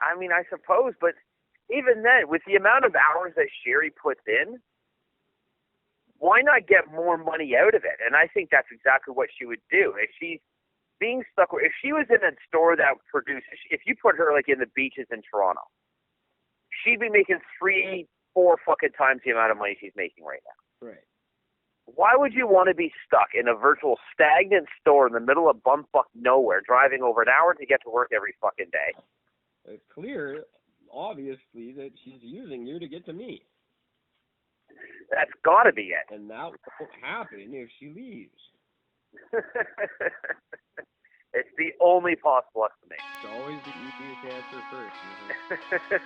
I mean, I suppose, but even then, with the amount of hours that Sherry puts in, why not get more money out of it? And I think that's exactly what she would do. If she's being stuck, if she was in a store that produces, if you put her like in the beaches in Toronto, she'd be making 3-4 fucking times the amount of money she's making right now. Right. Why would you want to be stuck in a virtual stagnant store in the middle of bumfuck nowhere, driving over an hour to get to work every fucking day? It's clear, obviously, that she's using you to get to me. That's got to be it. And that won't happen if she leaves. It's the only possible explanation. It's always the easiest answer first, isn't it?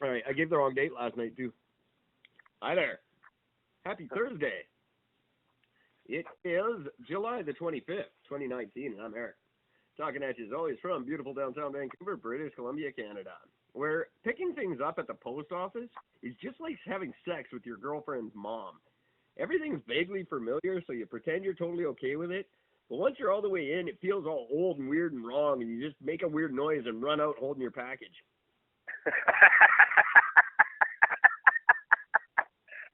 All right, I gave the wrong date last night, too. Hi there. Happy Thursday. It is July the 25th, 2019, and I'm Eric. Talking at you as always from beautiful downtown Vancouver, British Columbia, Canada, where picking things up at the post office is just like having sex with your girlfriend's mom. Everything's vaguely familiar, so you pretend you're totally okay with it, but once you're all the way in, it feels all old and weird and wrong, and you just make a weird noise and run out holding your package.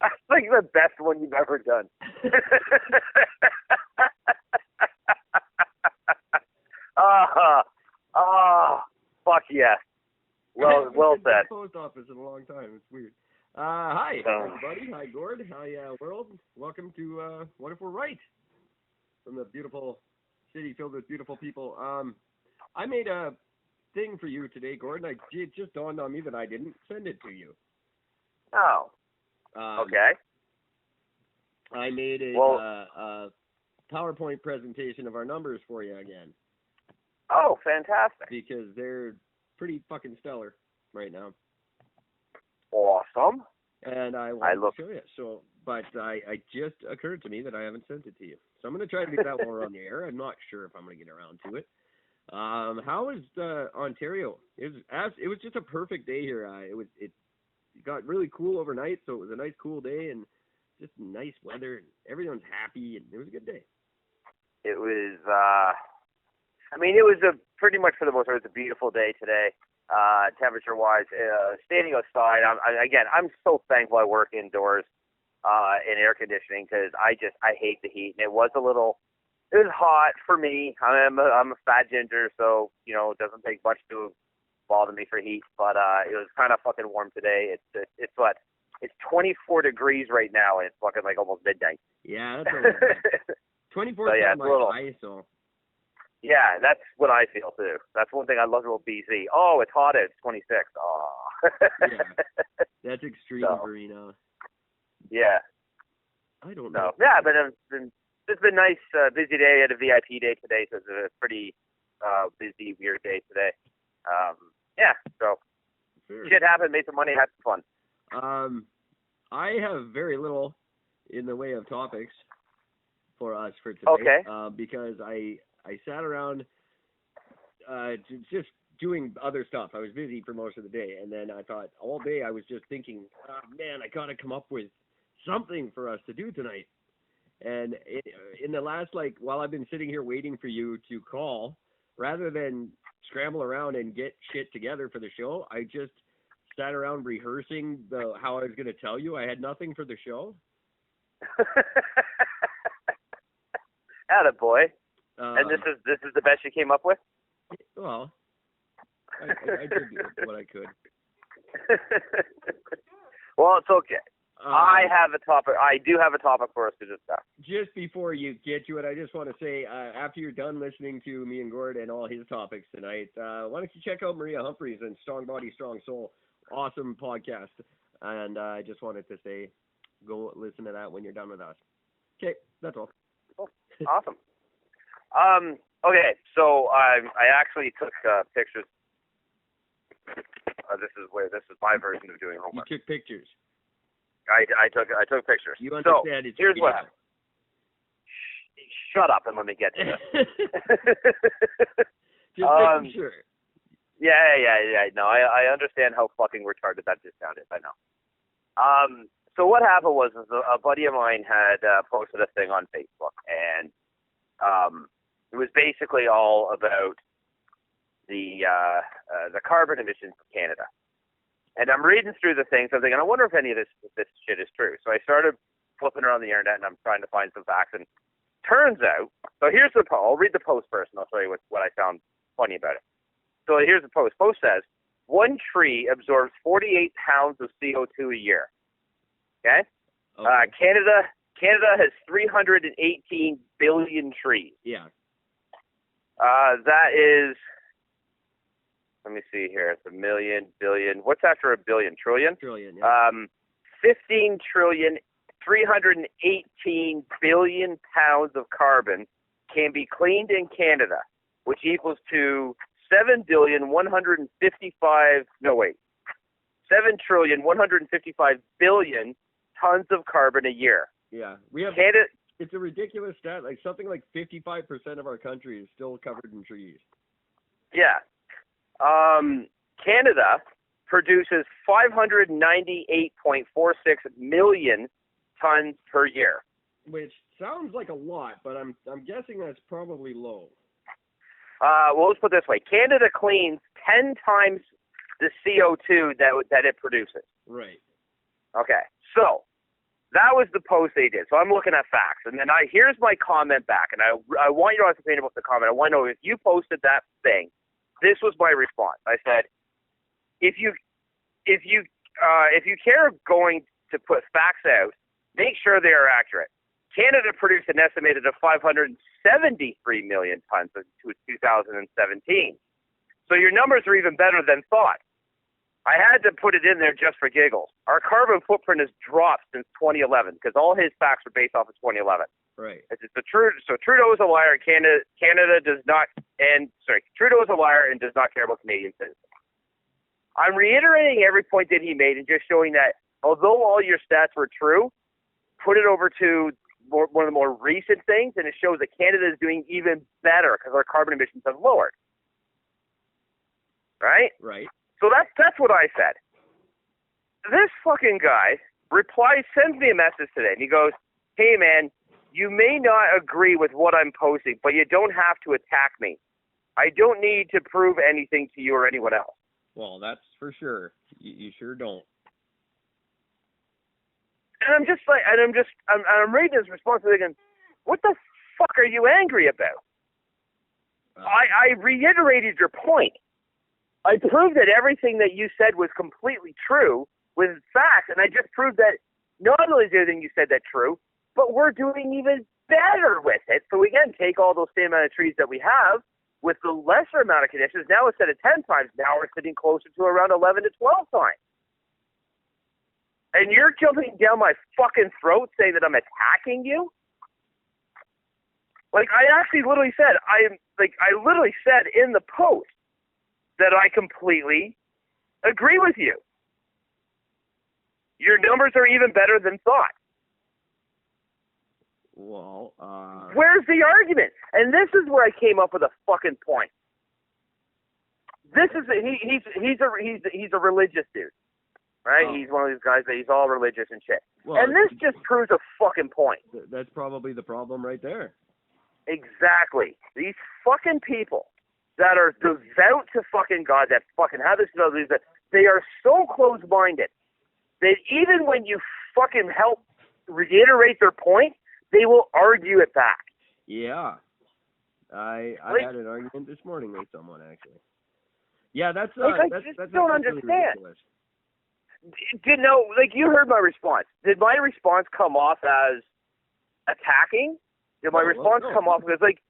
That's like the best one you've ever done. Fuck yes. Well said. Post office in a long time. It's weird. Hi, everybody. Hi, Gord. Hi, world. Welcome to What If We're Right? From the beautiful city filled with beautiful people. I made a thing for you today, Gord, and it just dawned on me that I didn't send it to you. Oh. Okay. I made a PowerPoint presentation of our numbers for you again. Oh, fantastic. Because they're pretty fucking stellar right now. Awesome. And I want to show you. So, but I just occurred to me that I haven't sent it to you. So I'm going to try to do that while we're on the air. I'm not sure if I'm going to get around to it. How is Ontario? It was just a perfect day here. It got really cool overnight, so it was a nice cool day and just nice weather, and everyone's happy, and it was a good day. It was, it was pretty much for the most part, it was a beautiful day today, temperature-wise. Standing outside, I'm so thankful I work indoors in air conditioning because I hate the heat, and it was hot for me. I'm a fat ginger, so, it doesn't take much to bother me for heat, but it was kind of fucking warm today. It's 24 degrees right now, and it's fucking like almost midnight. Yeah, that's 24 so yeah, ISO. Yeah, that's what I feel too. That's one thing I love about BC. Oh, it's hot out. It's 26. Oh. Yeah, that's extreme for me now. Yeah. I don't know. Yeah, but it's been nice, busy day. I had a VIP day today, so it's a pretty busy, weird day today. Yeah, so shit happened, made some money, had some fun. I have very little in the way of topics for us for today. Okay. Because I sat around just doing other stuff. I was busy for most of the day, and then I thought all day I was just thinking, man, I got to come up with something for us to do tonight. And in the last, while I've been sitting here waiting for you to call, rather than scramble around and get shit together for the show, I just sat around rehearsing how I was going to tell you. I had nothing for the show. Attaboy. And this is the best you came up with? Well, I did what I could. Well, it's okay. I do have a topic for us to discuss. Just before you get to it, I just want to say, after you're done listening to me and Gord and all his topics tonight, why don't you check out Maria Humphreys and Strong Body, Strong Soul. Awesome podcast. And I just wanted to say, go listen to that when you're done with us. Okay, that's all. Cool. Awesome. Okay, so I actually took pictures. This is my version of doing homework. You took pictures. I took pictures. You understand? So, it's here's what happened. Shut up and let me get to this. Just making sure. Yeah. No, I understand how fucking retarded that just sounded. I know. So what happened was a buddy of mine had posted a thing on Facebook, and it was basically all about the carbon emissions of Canada. And I'm reading through the things. I'm thinking, I wonder if any of this shit is true. So I started flipping around the internet, and I'm trying to find some facts. And turns out, so here's the post. I'll read the post first, and I'll show you what I found funny about it. So here's the post. Post says, one tree absorbs 48 pounds of CO2 a year. Okay? Canada has 318 billion trees. Yeah. That is, let me see here. It's a million, billion. What's after a billion? Trillion? Trillion, yeah. 15 trillion, 318 billion pounds of carbon can be cleaned in Canada, which equals to 7,155 billion tons of carbon a year. Yeah. We have Canada. It's a ridiculous stat. Like something like 55% of our country is still covered in trees. Yeah. Canada produces 598.46 million tons per year. Which sounds like a lot, but I'm guessing that's probably low. Well, let's put it this way. Canada cleans 10 times the CO2 that it produces. Right. Okay. So that was the post they did. So I'm looking at facts. And then here's my comment back. And I want you to understand about the comment. I want to know if you posted that thing. This was my response. I said, if you care going to put facts out, make sure they are accurate. Canada produced an estimated of 573 million tons in 2017. So your numbers are even better than thought. I had to put it in there just for giggles. Our carbon footprint has dropped since 2011 because all his facts are based off of 2011. Right. So Trudeau is a liar. Canada does not, Trudeau is a liar and does not care about Canadian citizens. I'm reiterating every point that he made and just showing that although all your stats were true, put it over to one of the more recent things, and it shows that Canada is doing even better because our carbon emissions have lowered. Right? Right. So that's what I said. This fucking guy sends me a message today, and he goes, "Hey man, you may not agree with what I'm posting, but you don't have to attack me. I don't need to prove anything to you or anyone else." Well, that's for sure. You sure don't. And I'm reading his response and thinking, what the fuck are you angry about? I reiterated your point. I proved that everything that you said was completely true with facts, and I just proved that not only is everything you said that true, but we're doing even better with it. So we can take all those same amount of trees that we have with the lesser amount of conditions. Now instead of 10 times, now we're sitting closer to around 11 to 12 times. And you're jumping down my fucking throat saying that I'm attacking you? Like, I actually literally said, I literally said in the post that I completely agree with you. Your numbers are even better than thought. Well, where's the argument? And this is where I came up with a fucking point. This is he's a religious dude, right? Oh. He's one of these guys that he's all religious and shit. Well, and this just proves a fucking point. That's probably the problem right there. Exactly. These fucking people that are devout to fucking God, that fucking have this ability, that they are so close-minded that even when you fucking help reiterate their point, they will argue it back. Yeah. I had an argument this morning with someone, actually. Yeah, that's I just don't understand. You heard my response. Did my response come off as attacking? Did my response come off as like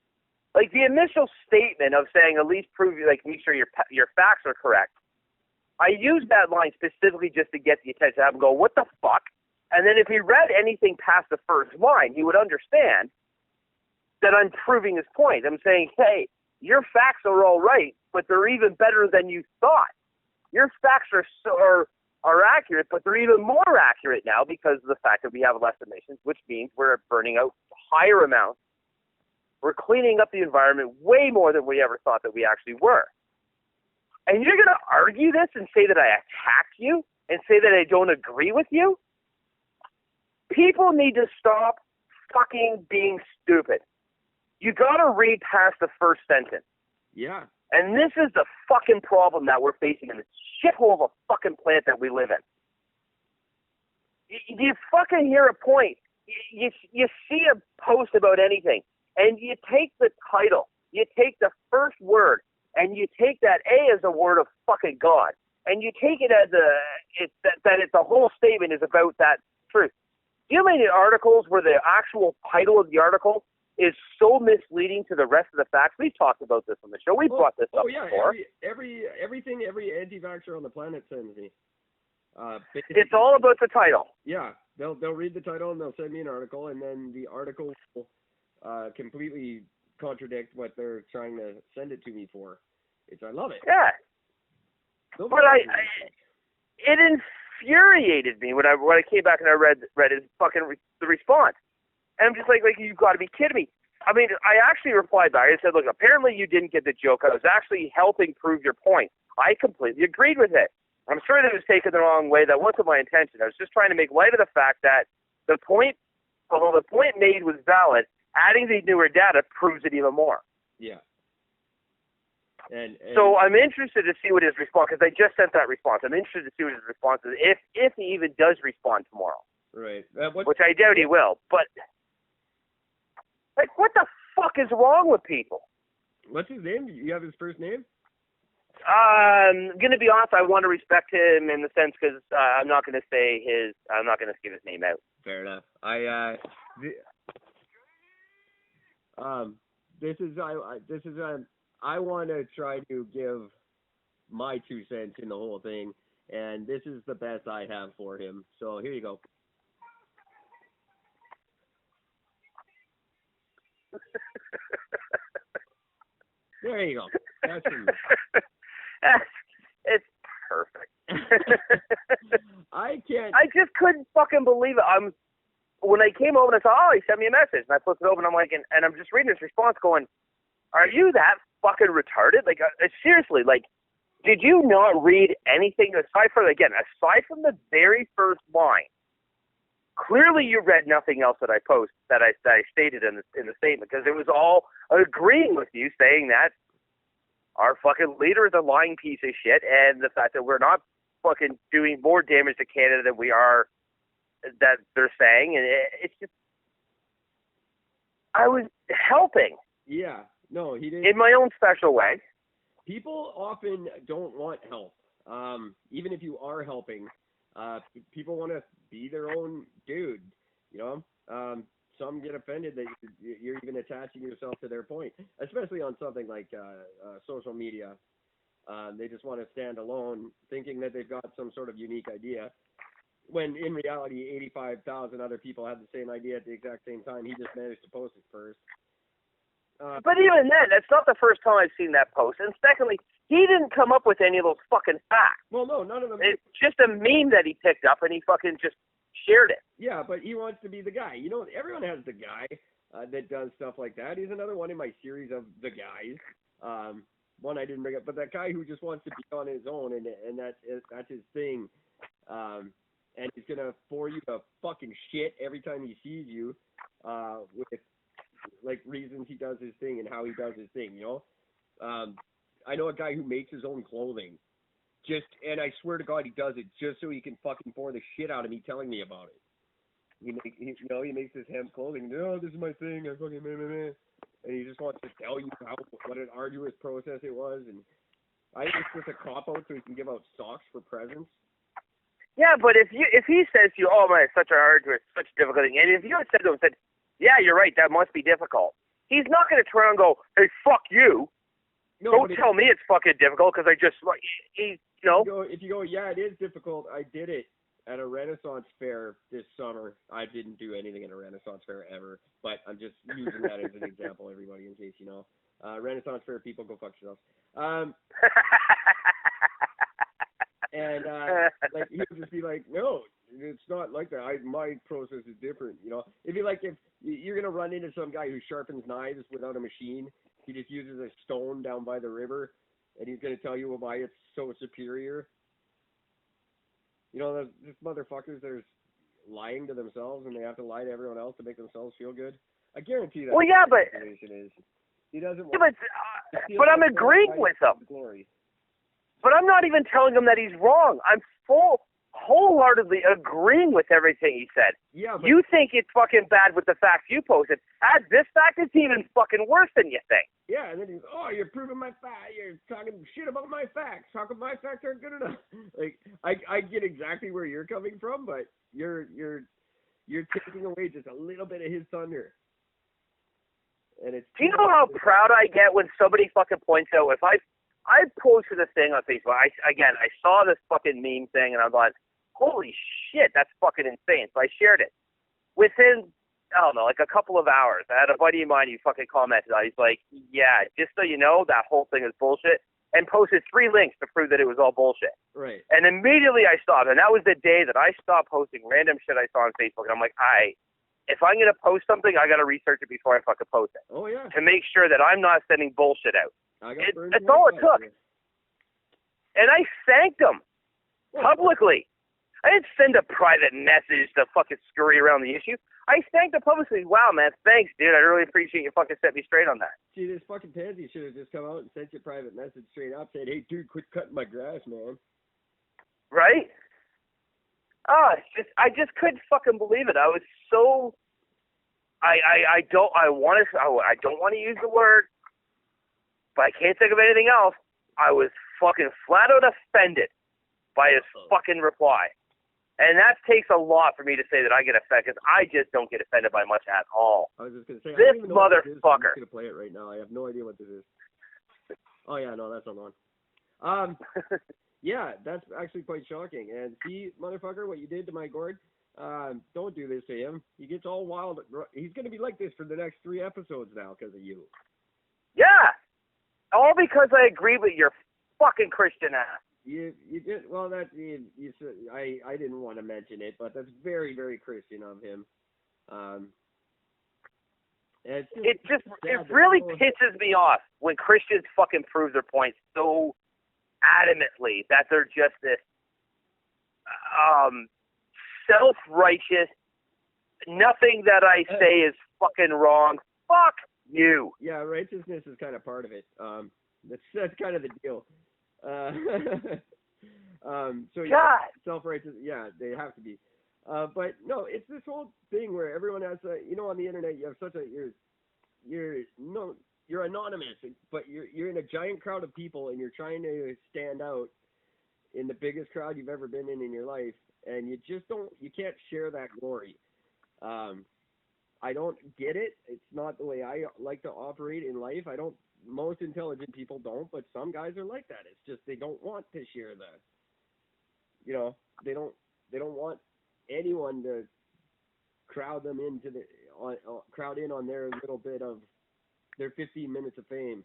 the initial statement of saying at least prove, make sure your facts are correct? I used that line specifically just to get the attention of him and go, what the fuck? And then if he read anything past the first line, he would understand that I'm proving his point. I'm saying, hey, your facts are all right, but they're even better than you thought. Your facts are accurate, but they're even more accurate now because of the fact that we have less emissions, which means we're burning out higher amounts. We're cleaning up the environment way more than we ever thought that we actually were. And you're going to argue this and say that I attacked you and say that I don't agree with you? People need to stop fucking being stupid. You got to read past the first sentence. Yeah. And this is the fucking problem that we're facing in this shithole of a fucking planet that we live in. You fucking hear a point. You see a post about anything, and you take the title, you take the first word, and you take that A as a word of fucking God, and you take it as the whole statement is about that truth. Do you know how many articles where the actual title of the article is so misleading to the rest of the facts? We've talked about this on the show. We've brought this up before. Everything every anti-vaxxer on the planet sends me. It's all about the title. Yeah, they'll read the title and they'll send me an article, and then the article will completely contradict what they're trying to send it to me for. I love it. Yeah. But it infuriated me when I came back and I read his fucking the response, and I'm just like you've got to be kidding me. I mean, I actually replied back. I said, look, apparently you didn't get the joke. I was actually helping prove your point. I completely agreed with it. I'm sure that it was taken the wrong way. That wasn't my intention. I was just trying to make light of the fact that the point, although the point made was valid, adding the newer data proves it even more. Yeah. And so I'm interested to see what his response, because I just sent that response. I'm interested to see what his response is, if he even does respond tomorrow. Right. Which I doubt he will. But, what the fuck is wrong with people? What's his name? You have his first name? I'm gonna be honest. I want to respect him in the sense because I'm not gonna give his name out. Fair enough. I want to try to give my 2 cents in the whole thing, and this is the best I have for him. So here you go. There you go. That's for you. It's perfect. I just couldn't fucking believe it. When I came over and I saw, he sent me a message, and I flipped it over, and I'm like, and I'm just reading his response, going, "Are you that fucking retarded? Seriously, did you not read anything aside from the very first line? Clearly, you read nothing else that I stated in the statement, because it was all agreeing with you, saying that our fucking leader is a lying piece of shit, and the fact that we're not fucking doing more damage to Canada than we are, that they're saying, and it's just, I was helping. Yeah, no, he did. In my own special way. People often don't want help. Even if you are helping, people want to be their own dude, you know? Some get offended that you're even attaching yourself to their point, especially on something like social media. They just want to stand alone, thinking that they've got some sort of unique idea, when in reality, 85,000 other people had the same idea at the exact same time. He just managed to post it first. But even then, that's not the first time I've seen that post. And secondly, he didn't come up with any of those fucking facts. Well, no, none of them. It's just a meme that he picked up, and he fucking just shared it. Yeah, but he wants to be the guy. You know, everyone has the guy that does stuff like that. He's another one in my series of the guys. One I didn't bring up, but that guy who just wants to be on his own, and that's his thing. And he's gonna bore you to fucking shit every time he sees you, with reasons he does his thing and how he does his thing. You know, I know a guy who makes his own clothing. And I swear to God, he does it just so he can fucking bore the shit out of me telling me about it. He makes his hemp clothing. Oh, this is my thing. I fucking and he just wants to tell you what an arduous process it was. And I think it's just a cop out so he can give out socks for presents. Yeah, but if he says to you, "Oh man, it's such a difficult thing," and if you had said to him, "Yeah, you're right, that must be difficult," he's not going to turn around and go, "Hey, fuck you." No, don't tell me it's fucking difficult because I just, If you go, yeah, it is difficult. I did it at a Renaissance fair this summer. I didn't do anything at a Renaissance fair ever, but I'm just using that as an example, everybody, in case you know. Renaissance fair people, go fuck yourselves. And he would just be like, no, it's not like that. My process is different, you know. If you're gonna run into some guy who sharpens knives without a machine, he just uses a stone down by the river. and he's going to tell you why it's so superior. You know, these motherfuckers, they're lying to themselves, and they have to lie to everyone else to make themselves feel good. I guarantee that. Well, yeah, but is. He doesn't. Yeah, but I'm agreeing with him. Glory. But I'm not even telling him that he's wrong. I'm wholeheartedly agreeing with everything he said. Yeah, but you think it's fucking bad with the facts you posted. Add this fact, it's even fucking worse than you think. Yeah, and then he's, you're proving my fact. You're talking shit about my facts. How come my facts aren't good enough? Like, I get exactly where you're coming from, but you're taking away just a little bit of his thunder. And it's. Do you know how proud I get when somebody fucking points out if I posted a thing on Facebook. I saw this fucking meme thing, and I'm like, holy shit, that's fucking insane. So I shared it. Within, I don't know, like a couple of hours, I had a buddy of mine who fucking commented on it. He's like, yeah, just so you know, that whole thing is bullshit, and posted 3 links to prove that it was all bullshit. Right. And immediately I stopped, and that was the day that I stopped posting random shit I saw on Facebook. And I'm like, if I'm going to post something, I got to research it before I fucking post it. Oh, yeah. To make sure that I'm not sending bullshit out. That's all it took. And I thanked him publicly. I didn't send a private message to fucking scurry around the issue. I thanked him publicly. Wow, man, thanks, dude. I really appreciate you fucking set me straight on that. See, this fucking pansy should have just come out and sent you a private message straight up, said, hey, dude, quit cutting my grass, man. Right? I just couldn't fucking believe it. I was so. I don't want to use the word, but I can't think of anything else. I was fucking flat out offended by his fucking reply. And that takes a lot for me to say that I get offended, because I just don't get offended by much at all. I was just going to say, this motherfucker. I'm just going to play it right now. I have no idea what this is. Oh, yeah, no, that's not on. Yeah, that's actually quite shocking. And see, motherfucker, what you did to my gourd, don't do this to him. He gets all wild. He's going to be like this for the next 3 episodes now because of you. Yeah. All because I agree with your fucking Christian ass. You did well. That you said I didn't want to mention it, but that's very, very Christian of him. It really pisses me off when Christians fucking prove their points so adamantly that they're just this self-righteous. Nothing that I say is fucking wrong. Fuck you. Yeah, righteousness is kind of part of it. That's kind of the deal. So yeah, self-righteous. Yeah, they have to be. But no, it's this whole thing where everyone has on the internet you have such a you're anonymous, but you're in a giant crowd of people and you're trying to stand out in the biggest crowd you've ever been in your life, and you can't share that glory. I don't get it. It's not the way I like to operate in life. Most intelligent people don't, but some guys are like that. It's just they don't want to share that. They don't want anyone to crowd them crowd in on their little bit of their 15 minutes of fame.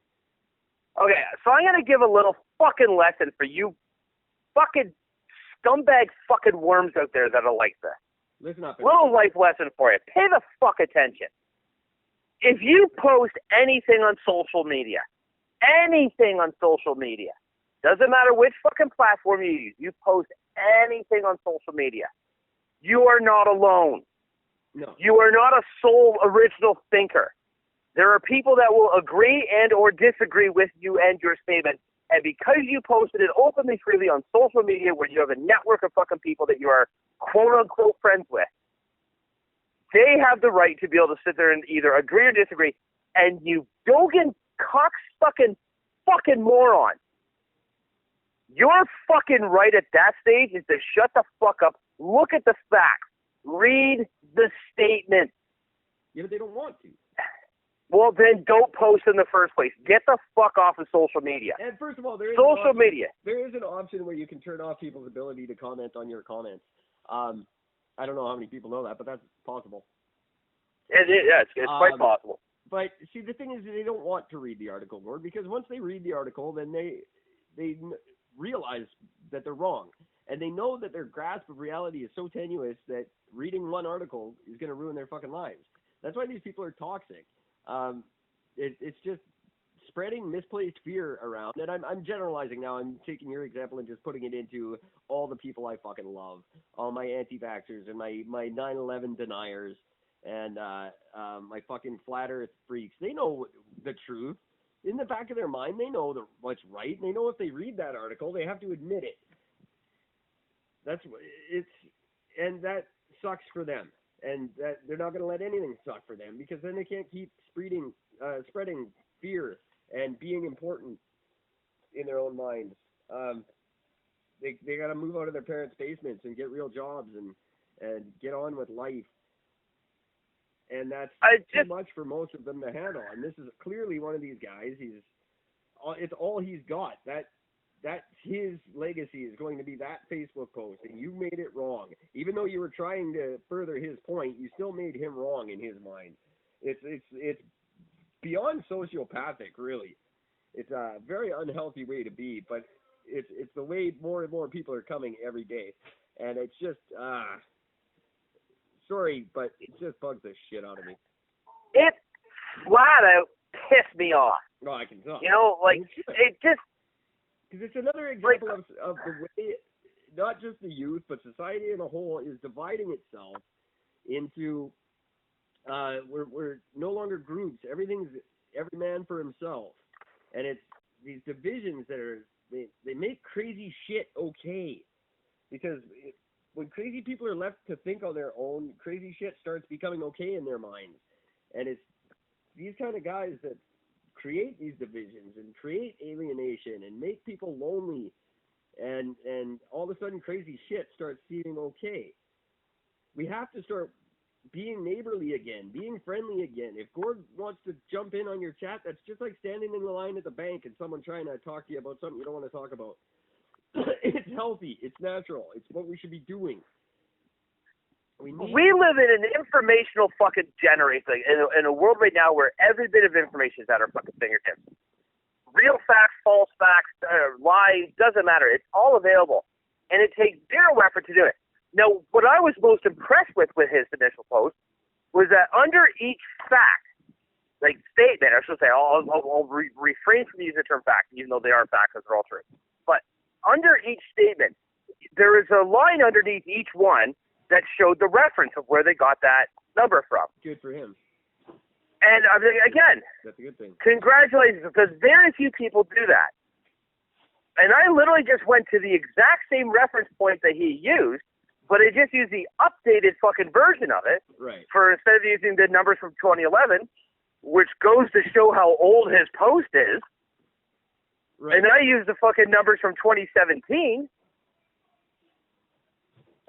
Okay, so I'm gonna give a little fucking lesson for you fucking scumbag fucking worms out there that are like this. Listen up. Little life lesson for you. Pay the fuck attention. If you post anything on social media, doesn't matter which fucking platform you use, you post anything on social media, you are not alone. No. You are not a sole original thinker. There are people that will agree and or disagree with you and your statement, and because you posted it openly, freely on social media where you have a network of fucking people that you are quote-unquote friends with, they have the right to be able to sit there and either agree or disagree. And you Dogan cocksucking fucking moron, your fucking right at that stage is to shut the fuck up, look at the facts, read the statement. Yeah, but they don't want to. Well, then don't post in the first place. Get the fuck off of social media. And first of all, there is an option where you can turn off people's ability to comment on your comments. I don't know how many people know that, but that's possible. It's quite possible. But see, the thing is, they don't want to read the article, Gord, because once they read the article, then they realize that they're wrong, and they know that their grasp of reality is so tenuous that reading one article is going to ruin their fucking lives. That's why these people are toxic. It's just spreading misplaced fear around, and I'm generalizing now. I'm taking your example and just putting it into all the people I fucking love, all my anti-vaxxers and my 9/11 deniers and my fucking flat Earth freaks. They know the truth. In the back of their mind, they know what's right. They know if they read that article, they have to admit it. And that sucks for them. And that they're not going to let anything suck for them, because then they can't keep spreading fear and being important in their own minds. They got to move out of their parents' basements and get real jobs and get on with life. And that's too much for most of them to handle. And this is clearly one of these guys. It's all he's got. That's his legacy, is going to be that Facebook post, and you made it wrong. Even though you were trying to further his point, you still made him wrong in his mind. It's beyond sociopathic, really. It's a very unhealthy way to be, but it's the way more and more people are coming every day, and it's just sorry, but it just bugs the shit out of me. It flat out pissed me off. Oh, I can tell. You know, like it just. Because it's another example of the way, not just the youth, but society in a whole is dividing itself into, we're no longer groups. Everything's every man for himself. And it's these divisions that they make crazy shit okay. Because when crazy people are left to think on their own, crazy shit starts becoming okay in their minds. And it's these kind of guys that create these divisions and create alienation and make people lonely, and all of a sudden crazy shit starts seeming okay. We have to start being neighborly again, being friendly again. If Gord wants to jump in on your chat, that's just like standing in the line at the bank and someone trying to talk to you about something you don't want to talk about. It's healthy. It's natural. It's what we should be doing. We live in an informational fucking generation, in a world right now where every bit of information is at our fucking fingertips. Real facts, false facts, lies, doesn't matter. It's all available. And it takes zero effort to do it. Now, what I was most impressed with his initial post was that under each fact, like statement, I should say, I'll refrain from using the term fact, even though they are facts because they're all true. But under each statement, there is a line underneath each one that showed the reference of where they got that number from. Good for him. And again, that's a good thing. Congratulations, because very few people do that. And I literally just went to the exact same reference point that he used, but I just used the updated fucking version of it. Right. For instead of using the numbers from 2011, which goes to show how old his post is. Right. And I used the fucking numbers from 2017.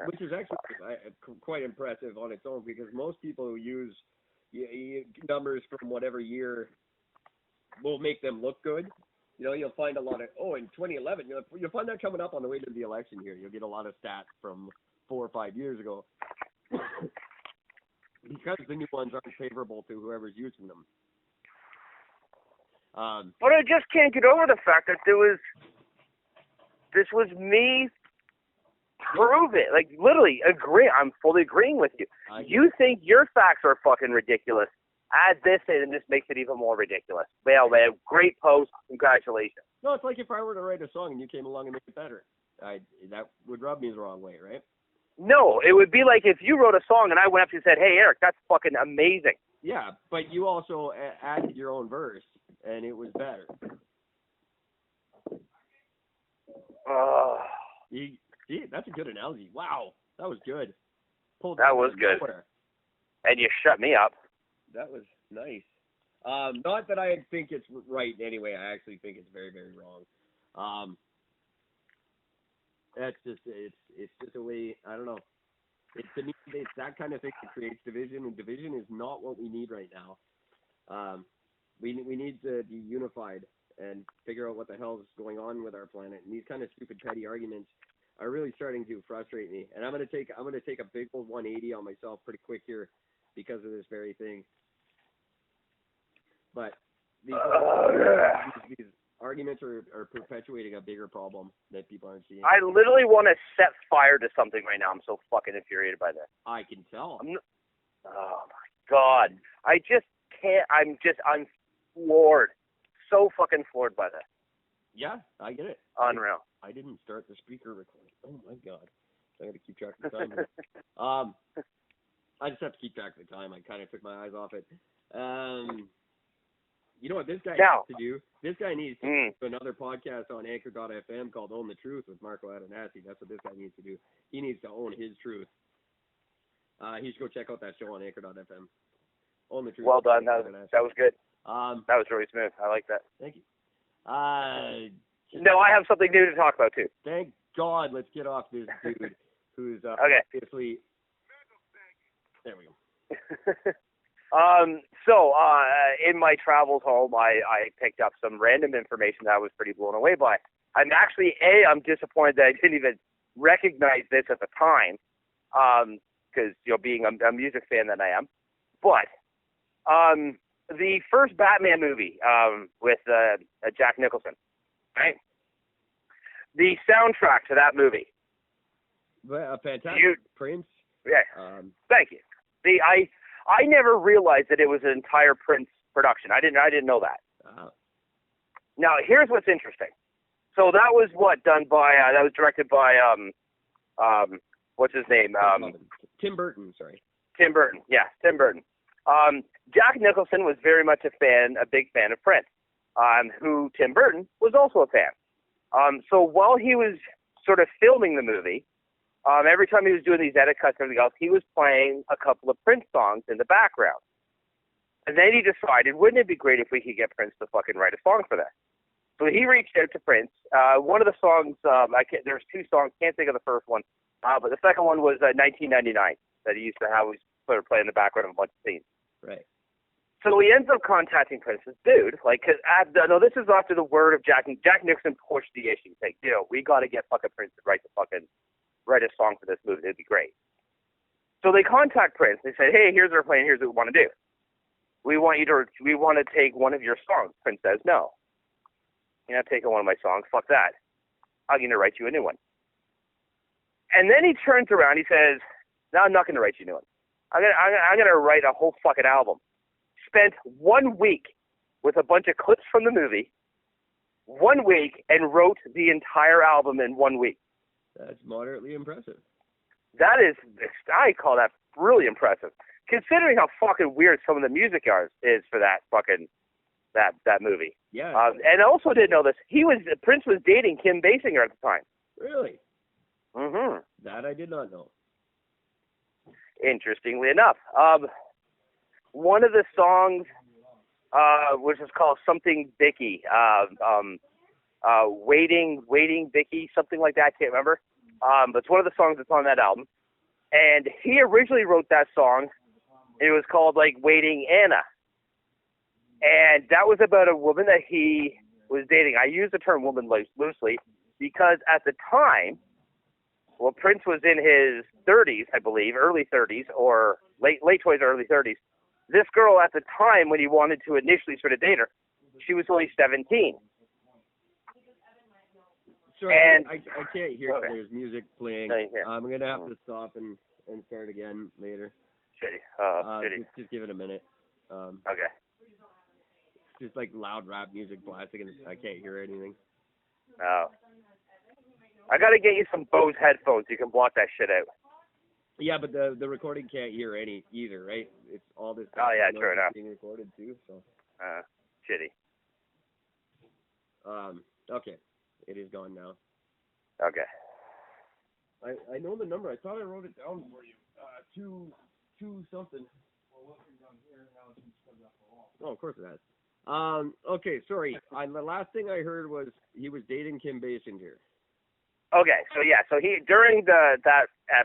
Which is actually quite impressive on its own, because most people who use numbers from whatever year will make them look good. You know, you'll find a lot of, in 2011, you'll find that coming up on the way to the election here. You'll get a lot of stats from 4 or 5 years ago because the new ones aren't favorable to whoever's using them. But I just can't get over the fact that this was me. Prove it. Like, literally, agree. I'm fully agreeing with you. You think your facts are fucking ridiculous. Add this in, and this makes it even more ridiculous. Well, man, great post. Congratulations. No, it's like if I were to write a song and you came along and made it better. That would rub me the wrong way, right? No, it would be like if you wrote a song and I went up to you and said, hey, Eric, that's fucking amazing. Yeah, but you also added your own verse, and it was better. See, that's a good analogy. Wow, that was good. That was good. Nowhere. And you shut me up. That was nice. Not that I think it's right anyway. I actually think it's very, very wrong. That's just it's just a way. I don't know. To me, it's that kind of thing that creates division, and division is not what we need right now. We need to be unified and figure out what the hell is going on with our planet. And these kind of stupid, petty arguments are really starting to frustrate me. And I'm gonna take a big old 180 on myself pretty quick here because of this very thing. But these arguments are perpetuating a bigger problem that people aren't seeing. I literally want to set fire to something right now. I'm so fucking infuriated by this. I can tell. Oh my God. I just can't. I'm floored. so fucking floored by that. Yeah, I get it. Unreal. I didn't start the speaker recording. Oh my god. I gotta keep track of the time. I just have to keep track of the time. I kind of took my eyes off it. You know what this guy needs to do? This guy needs to do another podcast on Anchor.fm called Own the Truth with Marco Adonassi. That's what this guy needs to do. He needs to own his truth. He should go check out that show on Anchor.fm. Own the Truth. Well done. That was good. That was really smooth. I like that. Thank you. No, I have something new to talk about, too. Thank God. Let's get off this dude who's okay. Obviously... There we go. So, in my travels home, I picked up some random information that I was pretty blown away by. I'm actually, I'm disappointed that I didn't even recognize this at the time, because, being a music fan that I am. But, the first Batman movie, with Jack Nicholson, right? The soundtrack to that movie. Fantastic. Prince. Yeah. Thank you. I never realized that it was an entire Prince production. I didn't know that. Now, here's what's interesting. So that was that was directed by what's his name? Tim Burton. Sorry. Tim Burton. Yeah, Tim Burton. Jack Nicholson was very much a big fan of Prince, who Tim Burton was also a fan. So while he was sort of filming the movie, every time he was doing these edit cuts and everything else, he was playing a couple of Prince songs in the background. And then he decided, wouldn't it be great if we could get Prince to fucking write a song for that? So he reached out to Prince. One of the songs, there's two songs, can't think of the first one, but the second one was 1999 that he used to have sort of play in the background of a bunch of scenes. Right. So he ends up contacting Prince's dude, this is after the word of Jack Nicholson pushed the issue, saying, we got to get fucking Prince to write a song for this movie. It'd be great. So they contact Prince. They say, hey, here's our plan. Here's what we want to do. We want to take one of your songs. Prince says, no. You're not taking one of my songs. Fuck that. I'm going to write you a new one. And then he turns around. He says, no, I'm not going to write you a new one. I'm going to write a whole fucking album. Spent 1 week with a bunch of clips from the movie, 1 week, and wrote the entire album in 1 week. That's moderately impressive. I call that really impressive, considering how fucking weird some of the music is for that fucking that movie. Yeah. And I also didn't know this. Prince was dating Kim Basinger at the time. Really? Mm-hmm. That I did not know. Interestingly enough, one of the songs, which is called Something Vicky, Waiting Vicky, something like that. I can't remember. But it's one of the songs that's on that album. And he originally wrote that song. It was called Waiting Anna. And that was about a woman that he was dating. I use the term woman loosely because at the time, Prince was in his 30s, I believe, early 30s or late 20s, early 30s. This girl at the time when he wanted to initially sort of date her, she was only 17. Sorry, and I can't hear. Okay. There's music playing. I'm going to have to stop and start again later. Shitty. Just give it a minute. Okay. Just loud rap music blasting, and I can't hear anything. Oh. I got to get you some Bose headphones. You can block that shit out. Yeah, but the recording can't hear any either, right? It's all this. Oh yeah, true enough. Being recorded too, so. Shitty. Okay. It is gone now. Okay. I know the number. I thought I wrote it down for you. Two something. Oh, of course it has. Okay, sorry. The last thing I heard was he was dating Kim Basinger. Okay, so he during at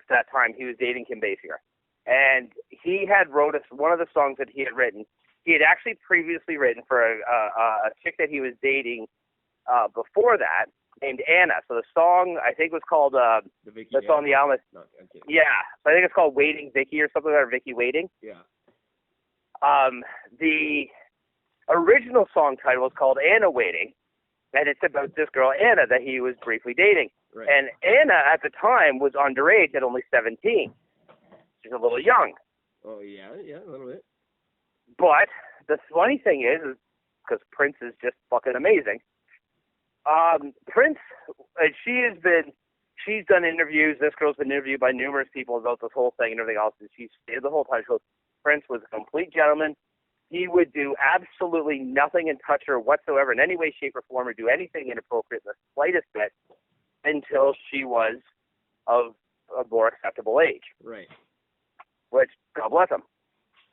that time he was dating Kim Basinger, and he had wrote one of the songs that he had written. He had actually previously written for a chick that he was dating before that, named Anna. So the song I think was called that's on the album. No, yeah, so I think it's called Waiting Vicky or something, or Vicky Waiting. Yeah. The original song title was called Anna Waiting, and it's about this girl Anna that he was briefly dating. Right. And Anna at the time was underage at only 17. She's a little young. Oh yeah, a little bit. But the funny thing is because Prince is just fucking amazing. Prince, she's done interviews. This girl's been interviewed by numerous people about this whole thing and everything else. And she's stated the whole time, she goes, Prince was a complete gentleman. He would do absolutely nothing and touch her whatsoever in any way, shape, or form, or do anything inappropriate in the slightest bit until she was of a more acceptable age. Right. Which, God bless him.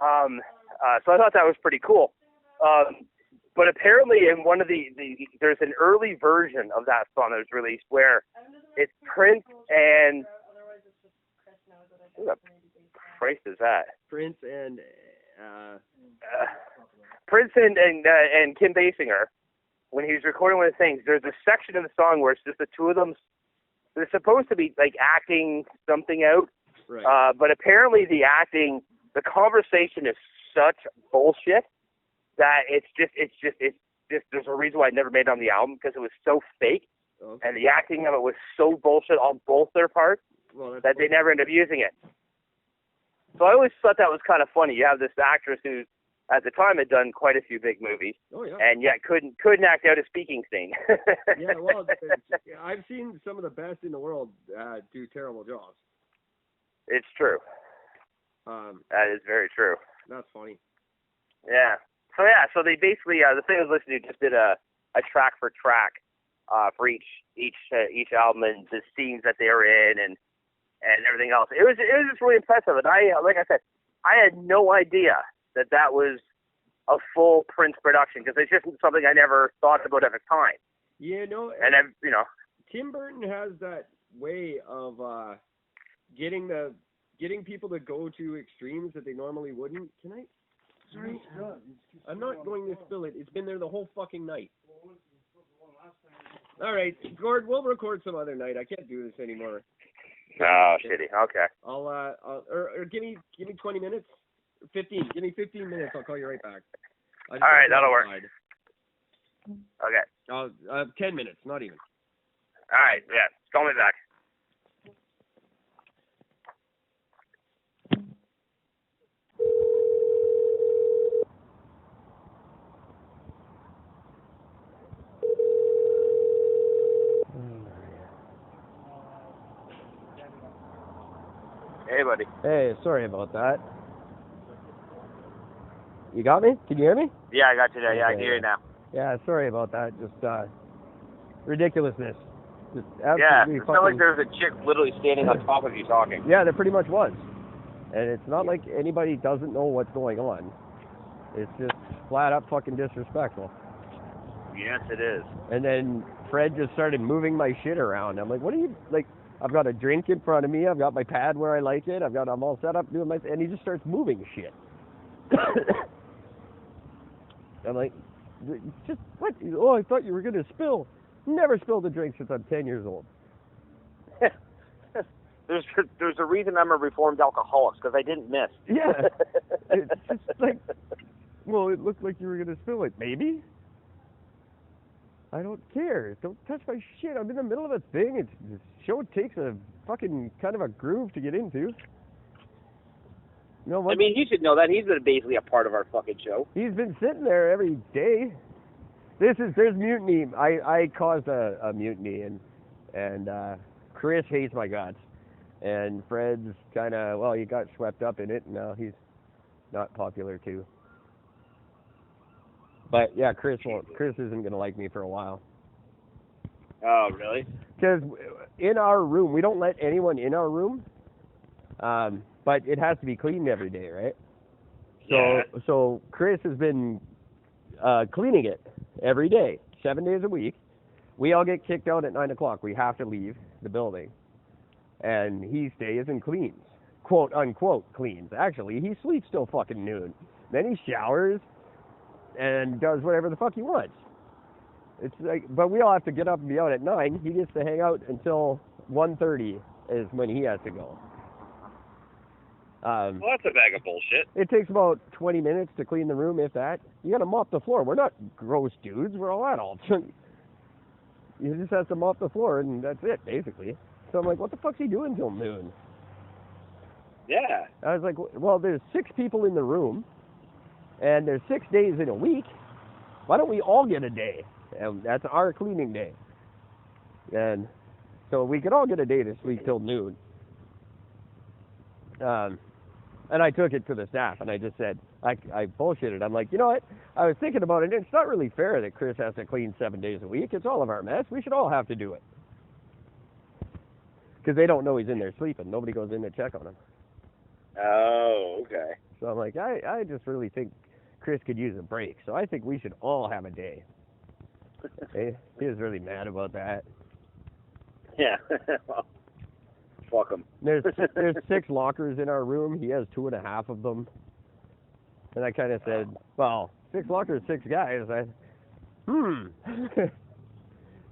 So I thought that was pretty cool. But apparently in one of there's an early version of that song that was released where it's Prince and... Who the Christ is that? Prince and Kim Basinger, when he was recording one of the things, there's a section of the song where it's just the two of them. They're supposed to be like acting something out, right. But apparently the conversation is such bullshit that it's just there's a reason why it never made it on the album, because it was so fake, okay. And the acting of it was so bullshit on both their parts that they never ended up using it. So I always thought that was kind of funny. You have this actress who, at the time, had done quite a few big movies, and yet couldn't act out a speaking scene. Yeah, well, I've seen some of the best in the world do terrible jobs. It's true. That is very true. That's funny. Yeah. So they basically the thing I was listening to just did a track for track for each album and the scenes that they were in and everything else. It was just really impressive. And like I said, I had no idea that was a full Prince production, because it's just something I never thought about at the time. Yeah, no. And then, Tim Burton has that way of getting people to go to extremes that they normally wouldn't. Can I? Sorry, I'm not going to spill it. It's been there the whole fucking night. All right, Gord, we'll record some other night. I can't do this anymore. Oh, shitty. Okay. Or give me 20 minutes. 15. Give me 15 minutes. I'll call you right back. All right, that'll work. Okay. 10 minutes, not even. All right, yeah. Call me back. Hey, buddy. Hey, sorry about that. You got me? Can you hear me? Yeah, I got you there. Yeah, I can hear you now. Yeah, sorry about that. Just ridiculousness. Just yeah, absolutely it felt like there was a chick literally standing on top of you talking. Yeah, there pretty much was. And it's not like anybody doesn't know what's going on. It's just flat up fucking disrespectful. Yes, it is. And then Fred just started moving my shit around. I'm like, what are you, like, I've got a drink in front of me. I've got my pad where I like it. I'm all set up doing my, and he just starts moving shit. I'm like, just what? Oh, I thought you were gonna spill. Never spilled a drink since I'm 10 years old. There's a reason I'm a reformed alcoholic, because I didn't miss. Yeah. It's just like, well, it looked like you were gonna spill it. Maybe. I don't care. Don't touch my shit. I'm in the middle of a thing. The show takes a fucking kind of a groove to get into. You know what? I mean, you should know that. He's been basically a part of our fucking show. He's been sitting there every day. There's mutiny. I caused a mutiny, and Chris hates my guts. And Fred's kind of, well, he got swept up in it, and now he's not popular too. But yeah, Chris isn't gonna like me for a while. Oh, really? Because in our room, we don't let anyone in our room, but it has to be cleaned every day, right? So Chris has been cleaning it every day, 7 days a week. We all get kicked out at 9 o'clock. We have to leave the building, and he stays and cleans, quote unquote cleans. Actually, he sleeps till fucking noon. Then he showers and does whatever the fuck he wants. It's like, but we all have to get up and be out at 9. He gets to hang out until 1:30 is when he has to go. Well, that's a bag of bullshit. It takes about 20 minutes to clean the room, if that. You gotta mop the floor. We're not gross dudes. We're all adults. You just have to mop the floor, and that's it, basically. So I'm like, what the fuck's he doing till noon? Yeah. I was like, well, there's 6 people in the room, and there's 6 days in a week. why don't we all get a day? And that's our cleaning day. And so we could all get a day to sleep till noon. And I took it to the staff, and I just said, I bullshitted. I'm like, you know what? I was thinking about it, and it's not really fair that Chris has to clean 7 days a week. It's all of our mess. We should all have to do it. Because they don't know he's in there sleeping. Nobody goes in to check on him. Oh, okay. So I'm like, I just really think Chris could use a break. So I think we should all have a day. He was really mad about that. Yeah. Well, fuck him. There's 6 lockers in our room. He has 2.5 of them. And I kind of said, well, 6 lockers, 6 guys.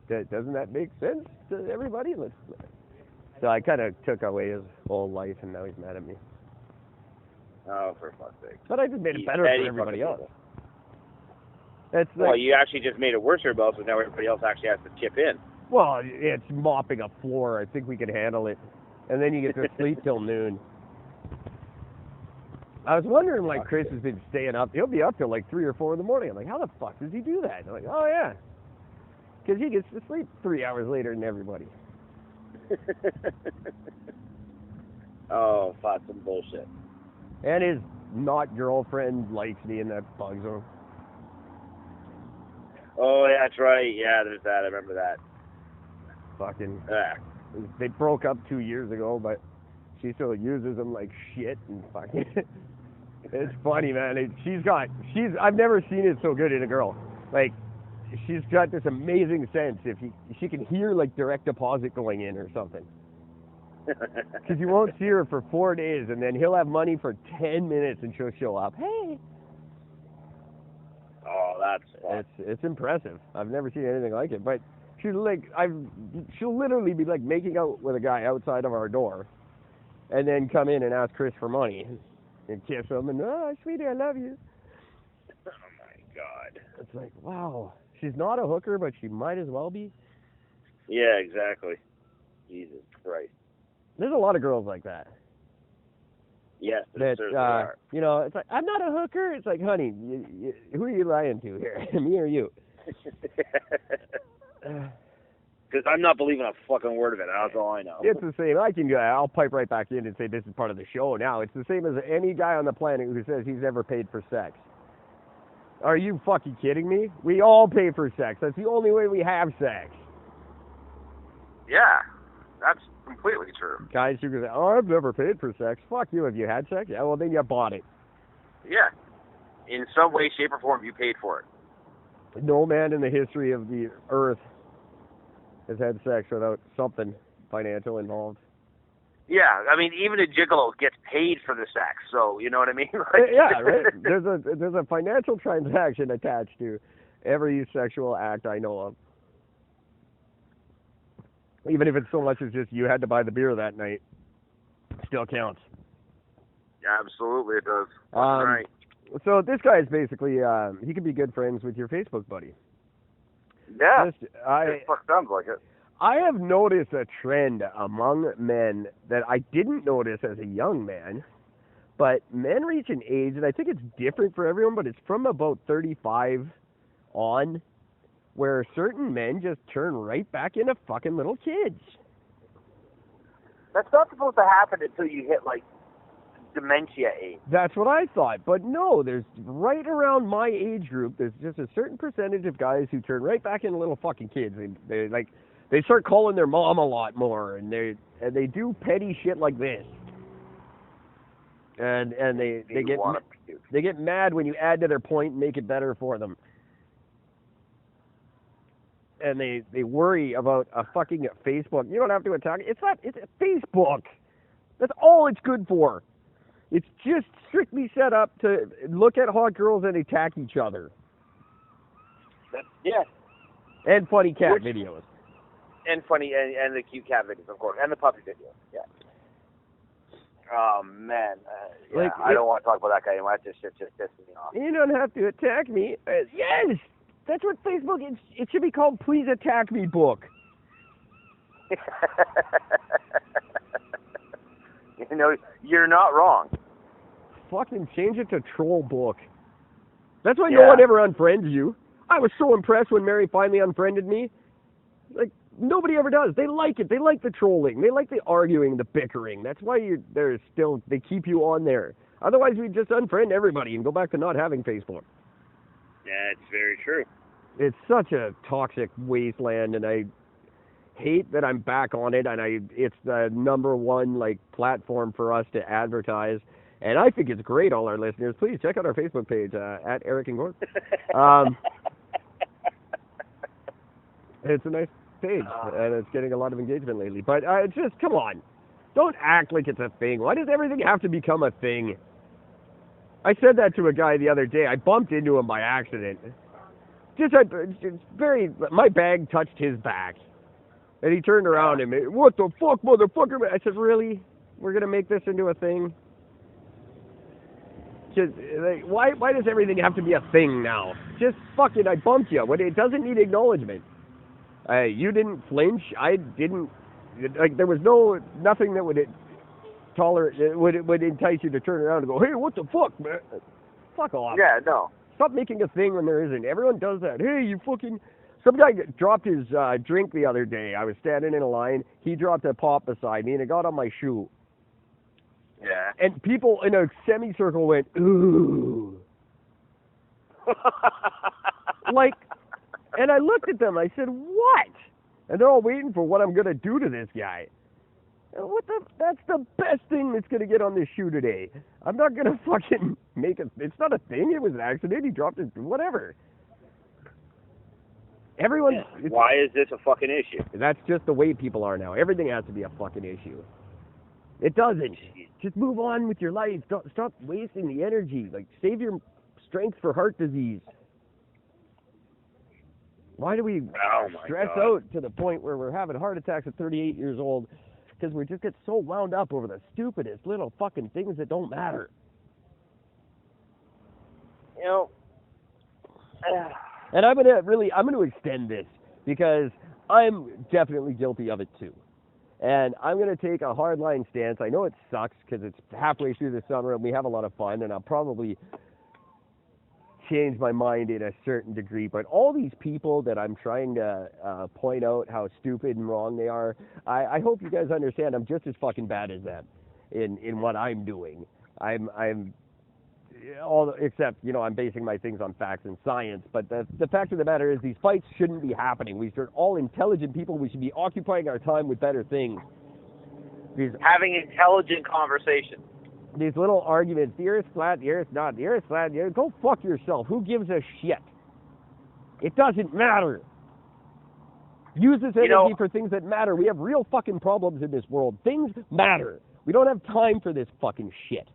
Doesn't that make sense to everybody? So I kind of took away his whole life, and now he's mad at me. Oh, for fuck's sake. But I just made it better for everybody else. It's like, well, you actually just made it worse for yourself, so now everybody else actually has to chip in. Well, it's mopping a floor. I think we can handle it. And then you get to sleep till noon. I was wondering, like, Chris has been staying up. He'll be up till like 3 or 4 in the morning. I'm like, how the fuck does he do that? I'm like, oh, yeah. Because he gets to sleep 3 hours later than everybody. Oh, fuck, some bullshit. And his not girlfriend likes me, and that bugs him. Oh, yeah, that's right. Yeah, there's that. I remember that. Fucking. Yeah. They broke up 2 years ago, but she still uses him like shit and fucking. It's funny, man. I've never seen it so good in a girl. Like, she's got this amazing sense. She can hear like direct deposit going in or something. Because you won't see her for 4 days, and then he'll have money for 10 minutes, and she'll show up. Hey. Oh, that's fun. It's impressive. I've never seen anything like it. But she'll literally be like making out with a guy outside of our door, and then come in and ask Chris for money, and kiss him, and sweetie, I love you. Oh my God. It's like, wow. She's not a hooker, but she might as well be. Yeah, exactly. Jesus Christ. There's a lot of girls like that. Yes, there certainly are. You know, it's like, I'm not a hooker. It's like, honey, who are you lying to here? Me or you? Because I'm not believing a fucking word of it. That's all I know. It's the same. I'll pipe right back in and say this is part of the show now. It's the same as any guy on the planet who says he's ever paid for sex. Are you fucking kidding me? We all pay for sex. That's the only way we have sex. Yeah, that's completely true. Guys who go, oh, I've never paid for sex. Fuck you. Have you had sex? Yeah, well, then you bought it. Yeah. In some way, shape, or form, you paid for it. No man in the history of the earth has had sex without something financial involved. Yeah, I mean, even a gigolo gets paid for the sex, so you know what I mean? Like, yeah, right? There's a financial transaction attached to every sexual act I know of. Even if it's so much as just you had to buy the beer that night, still counts. Yeah, absolutely it does. Right. So this guy is basically, he can be good friends with your Facebook buddy. Yeah, it sounds like it. I have noticed a trend among men that I didn't notice as a young man, but men reach an age, and I think it's different for everyone, but it's from about 35 on, where certain men just turn right back into fucking little kids. That's not supposed to happen until you hit, like, dementia age. That's what I thought, but no, there's right around my age group, there's just a certain percentage of guys who turn right back into little fucking kids. They start calling their mom a lot more, and they do petty shit like this. And they get mad when you add to their point and make it better for them. And they worry about a fucking Facebook. You don't have to attack. It's a Facebook. That's all it's good for. It's just strictly set up to look at hot girls and attack each other. Yeah. And funny cat videos. And funny, and the cute cat videos, of course, and the puppy videos. Yeah. Oh man, I don't want to talk about that guy anymore. That just pisses me off. You don't have to attack me. Yes, that's what Facebook is. It should be called "Please Attack Me" book. You know, you're not wrong. Fucking change it to troll book. That's why no one ever unfriends you. I was so impressed when Mary finally unfriended me. Like, nobody ever does. They like it. They like the trolling. They like the arguing, the bickering. That's why they keep you on there. Otherwise, we just unfriend everybody and go back to not having Facebook. Yeah, it's very true. It's such a toxic wasteland, and I hate that I'm back on it, and it's the number one platform for us to advertise. And I think it's great, all our listeners. Please check out our Facebook page, at Eric and Gord. It's a nice page, and it's getting a lot of engagement lately. But it's just, come on. Don't act like it's a thing. Why does everything have to become a thing? I said that to a guy the other day. I bumped into him by accident. My bag touched his back. And he turned around and made, "What the fuck, motherfucker?" I said, "Really? We're going to make this into a thing?" Just, why does everything have to be a thing now? Just fuck it, I bumped you. It doesn't need acknowledgement. You didn't flinch. I didn't. There was nothing that would would entice you to turn around and go, "Hey, what the fuck, man?" Fuck off. Yeah, no. Stop making a thing when there isn't. Everyone does that. Hey, you fucking... Some guy dropped his drink the other day. I was standing in a line. He dropped a pop beside me, and it got on my shoe. Yeah. And people in a semicircle went, "Ooh." And I looked at them. I said, "What?" And they're all waiting for what I'm going to do to this guy. That's the best thing that's going to get on this shoe today. I'm not going to fucking make it. It's not a thing. It was an accident. He dropped it. Whatever. Everyone. Why is this a fucking issue? That's just the way people are now. Everything has to be a fucking issue. It doesn't. Just move on with your life. Stop wasting the energy. Save your strength for heart disease. Why do we stress out to the point where we're having heart attacks at 38 years old? Because we just get so wound up over the stupidest little fucking things that don't matter. You know. And I'm gonna extend this because I'm definitely guilty of it too. And I'm gonna take a hardline stance. I know it sucks because it's halfway through the summer and we have a lot of fun, and I'll probably change my mind in a certain degree, but all these people that I'm trying to point out how stupid and wrong they are, I hope you guys understand I'm just as fucking bad as them in what I'm doing. I'm all except, I'm basing my things on facts and science, but the fact of the matter is these fights shouldn't be happening. We're all intelligent people. We should be occupying our time with better things. Having intelligent conversations. These little arguments, the earth's flat, the earth's not, the earth's flat, go fuck yourself. Who gives a shit? It doesn't matter. Use this energy for things that matter. We have real fucking problems in this world. Things matter. We don't have time for this fucking shit.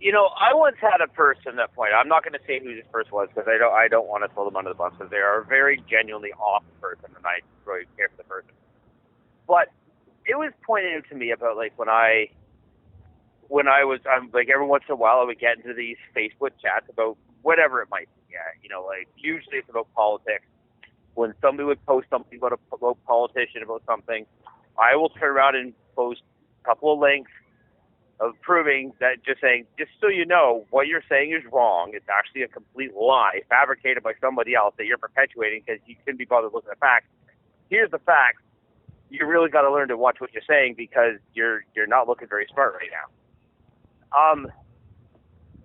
I once had a person that point. I'm not going to say who this person was because I don't want to throw them under the bus because they are a very genuinely awful person and I really care for the person. But it was pointed out to me about when I was, every once in a while I would get into these Facebook chats about whatever it might be. Yeah, usually it's about politics. When somebody would post something about a politician, about something, I will turn around and post a couple of links of proving that, just so you know, what you're saying is wrong. It's actually a complete lie fabricated by somebody else that you're perpetuating because you couldn't be bothered looking at facts. Here's the facts. You really got to learn to watch what you're saying because you're not looking very smart right now.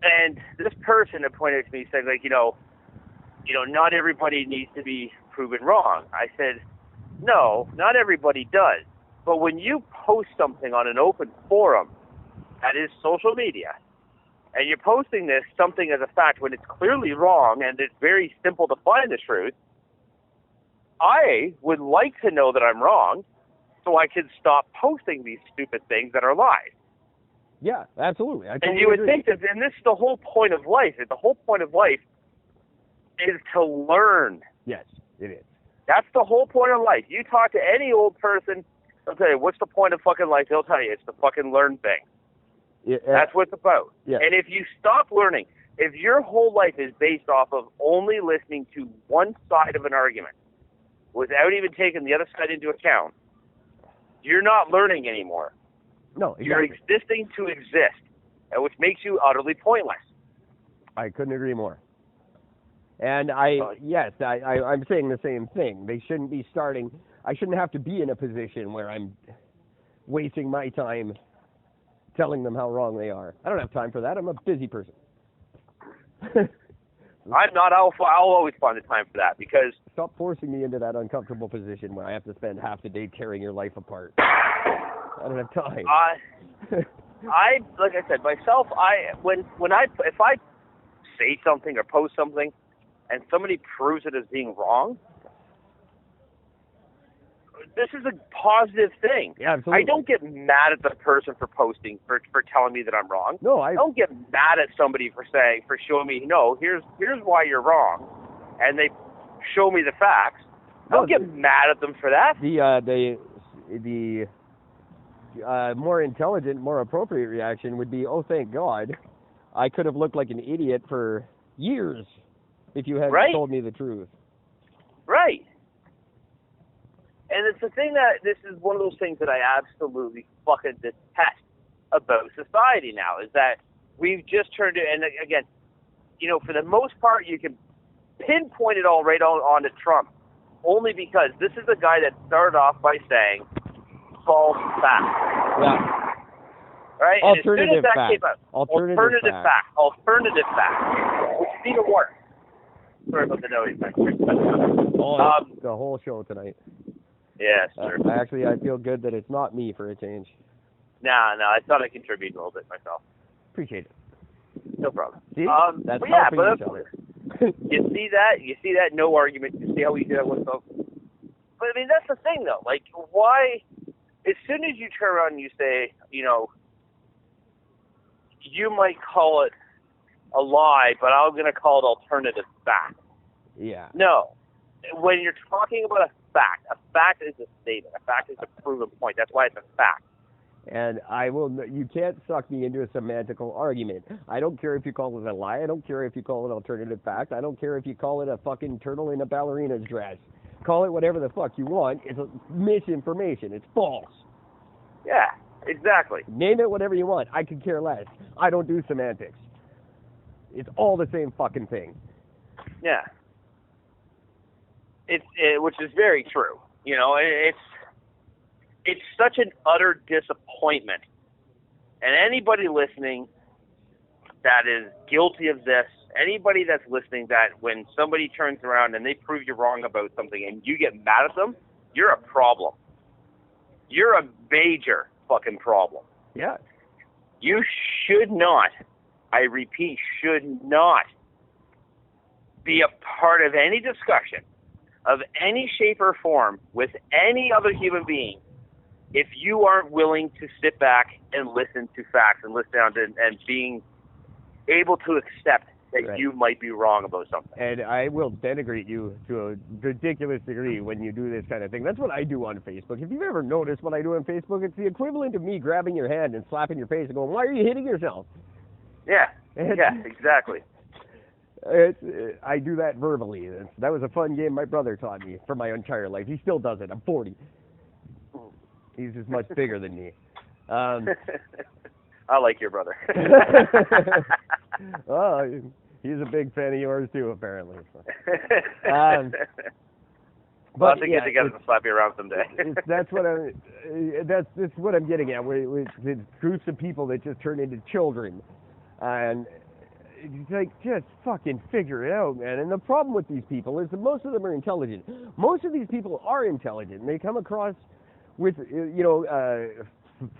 And this person had pointed to me said, not everybody needs to be proven wrong. I said, no, not everybody does. But when you post something on an open forum, that is social media, and you're posting something as a fact when it's clearly wrong and it's very simple to find the truth, I would like to know that I'm wrong so I can stop posting these stupid things that are lies. Yeah, absolutely. And you would think that, and this is the whole point of life. The whole point of life is to learn. Yes, it is. That's the whole point of life. You talk to any old person, they'll tell you, what's the point of fucking life? They'll tell you, it's to fucking learn things. Yeah, that's what it's about. Yeah. And if you stop learning, if your whole life is based off of only listening to one side of an argument without even taking the other side into account, you're not learning anymore. No, exactly. You're existing to exist, which makes you utterly pointless. I couldn't agree more. And I'm saying the same thing. They shouldn't be starting. I shouldn't have to be in a position where I'm wasting my time telling them how wrong they are. I don't have time for that. I'm a busy person. I'm not. I'll always find the time for that because stop forcing me into that uncomfortable position where I have to spend half the day tearing your life apart. I don't have time. I like I said myself. If I say something or post something, and somebody proves it as being wrong, this is a positive thing. Yeah, absolutely. I don't get mad at the person for posting, for telling me that I'm wrong. No, I don't get mad at somebody for showing me, no, here's why you're wrong, and they show me the facts. I don't get mad at them for that. The more intelligent, more appropriate reaction would be, oh, thank God, I could have looked like an idiot for years if you had told me the truth. Right. And it's the thing that this is one of those things that I absolutely fucking detest about society now is that we've just turned it, and again, for the most part, you can pinpoint it all right onto Trump, only because this is the guy that started off by saying false facts. Yeah. Right? Alternative facts. Alternative facts. Which is even worse. Sorry about the noise. The whole show tonight. Yes, sir. I feel good that it's not me for a change. No, I thought I'd contribute a little bit myself. Appreciate it. No problem. See? That's but helping each other. You see that? No argument. You see how we do that with folks? But, I mean, that's the thing, though. Like, why, as soon as you turn around and you say, you might call it a lie, but I'm going to call it alternative fact. Yeah. No. When you're talking about a fact is a statement. A fact is a proven point. That's why it's a fact. And you can't suck me into a semantical argument. I don't care if you call it a lie. I don't care if you call it alternative fact. I don't care if you call it a fucking turtle in a ballerina's dress. Call it whatever the fuck you want. It's misinformation. It's false. Yeah, exactly. Name it whatever you want. I could care less. I don't do semantics. It's all the same fucking thing. Yeah. Which is very true. It's such an utter disappointment. And anybody listening that is guilty of this, anybody that's listening that when somebody turns around and they prove you wrong about something and you get mad at them, you're a problem. You're a major fucking problem. Yeah. You should not, I repeat, should not be a part of any discussion of any shape or form with any other human being if you aren't willing to sit back and listen to facts and listen down and being able to accept that you might be wrong about something. And I will denigrate you to a ridiculous degree when you do this kind of thing. That's what I do on Facebook. If you've ever noticed what I do on Facebook, it's the equivalent of me grabbing your hand and slapping your face and going, why are you hitting yourself? Yeah, exactly. I do that verbally. That was a fun game my brother taught me for my entire life. He still does it. I'm 40. He's just much bigger than me. I like your brother. Well, he's a big fan of yours too, apparently. We'll have to get together and slap you around someday. That's what I'm getting at. With groups of people that just turn into children, and it's like, just fucking figure it out, man. And the problem with these people is that most of them are intelligent. Most of these people are intelligent. And they come across with,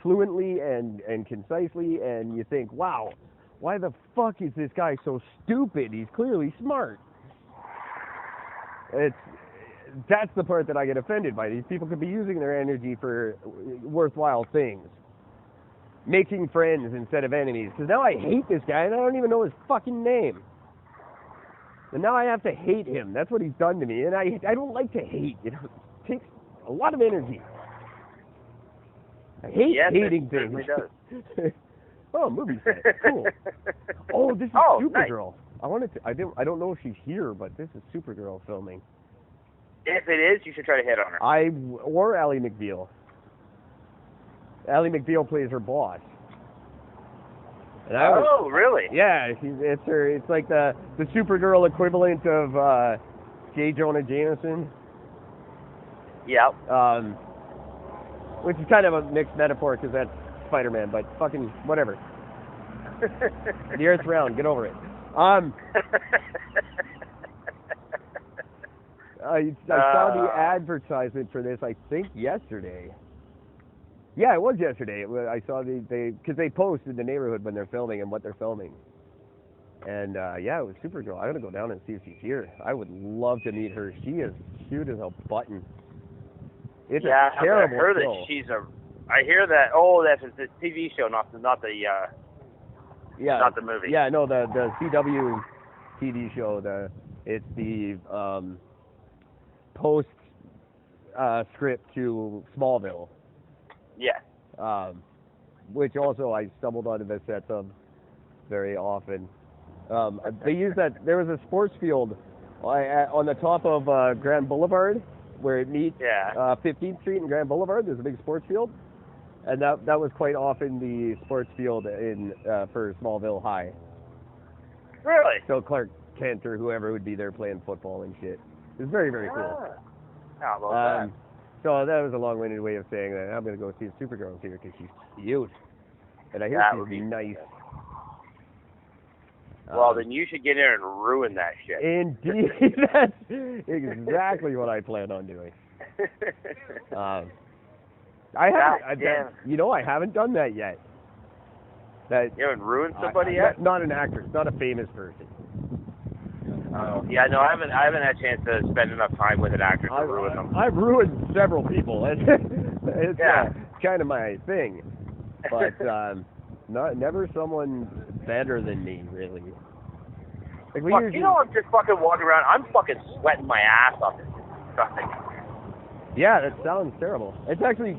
fluently and concisely, and you think, wow, why the fuck is this guy so stupid? He's clearly smart. That's the part that I get offended by. These people could be using their energy for worthwhile things. Making friends instead of enemies. Because now I hate this guy and I don't even know his fucking name. And now I have to hate him. That's what he's done to me. And I don't like to hate. It takes a lot of energy. I hate hating things. It does. Oh, movie set. Cool. Oh, this is Supergirl. Nice. I don't know if she's here, but this is Supergirl filming. If it is, you should try to hit on her. Or Ally McBeal. Ally McBeal plays her boss. And I was, Oh, really? yeah, it's her. It's like the Supergirl equivalent of J. Jonah Jameson. Yep. Which is kind of a mixed metaphor because that's Spider-Man, but fucking whatever. The Earth's round. Get over it. I saw the advertisement for this, I think, yesterday. Yeah, it was yesterday. I saw because they post in the neighborhood when they're filming and what they're filming. And, yeah, it was Supergirl. I'm going to go down and see if she's here. I would love to meet her. She is cute as a button. It's a terrible I heard show. that she's I hear that, that's the TV show, not the not the movie. Yeah, no, the CW TV show, it's the post script to Smallville. Yeah. Which also I stumbled onto the sets of very often. They used that. There was a sports field on the top of Grand Boulevard where it meets 15th Street and Grand Boulevard. There's a big sports field, and that was quite often the sports field for Smallville High. Really? So Clark Kent or whoever would be there playing football and shit. It was very, very cool. How about that? So that was a long-winded way of saying that I'm going to go see if Supergirl's here because she's cute. And I hear she's nice. Well, then you should get in there and ruin that shit. Indeed. That's exactly what I plan on doing. I haven't done that yet. You haven't ruined somebody yet? Not an actress, not a famous person. Yeah, no, I haven't had a chance to spend enough time with an actor to ruin them. I've ruined several people. It's kind of my thing, but never someone better than me, really. Like I'm just fucking walking around. I'm fucking sweating my ass off. Yeah, that sounds terrible. It's actually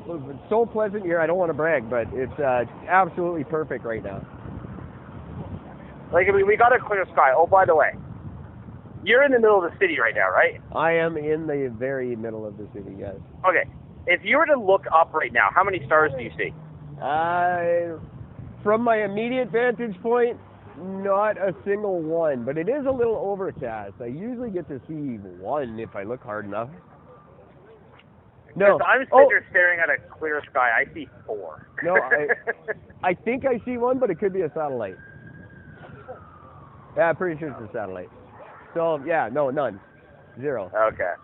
so pleasant here. I don't want to brag, but it's absolutely perfect right now. Like, I mean, we got a clear sky. Oh, by the way, you're in the middle of the city right now, right? I am in the very middle of the city, yes. Okay. If you were to look up right now, how many stars do you see? From my immediate vantage point, not a single one, but it is a little overcast. I usually get to see one if I look hard enough. No, I'm sitting there staring at a clear sky. I see 4. No, I think I see one, but it could be a satellite. Yeah, I'm pretty sure it's a satellite. So, yeah, no, none. 0. Okay.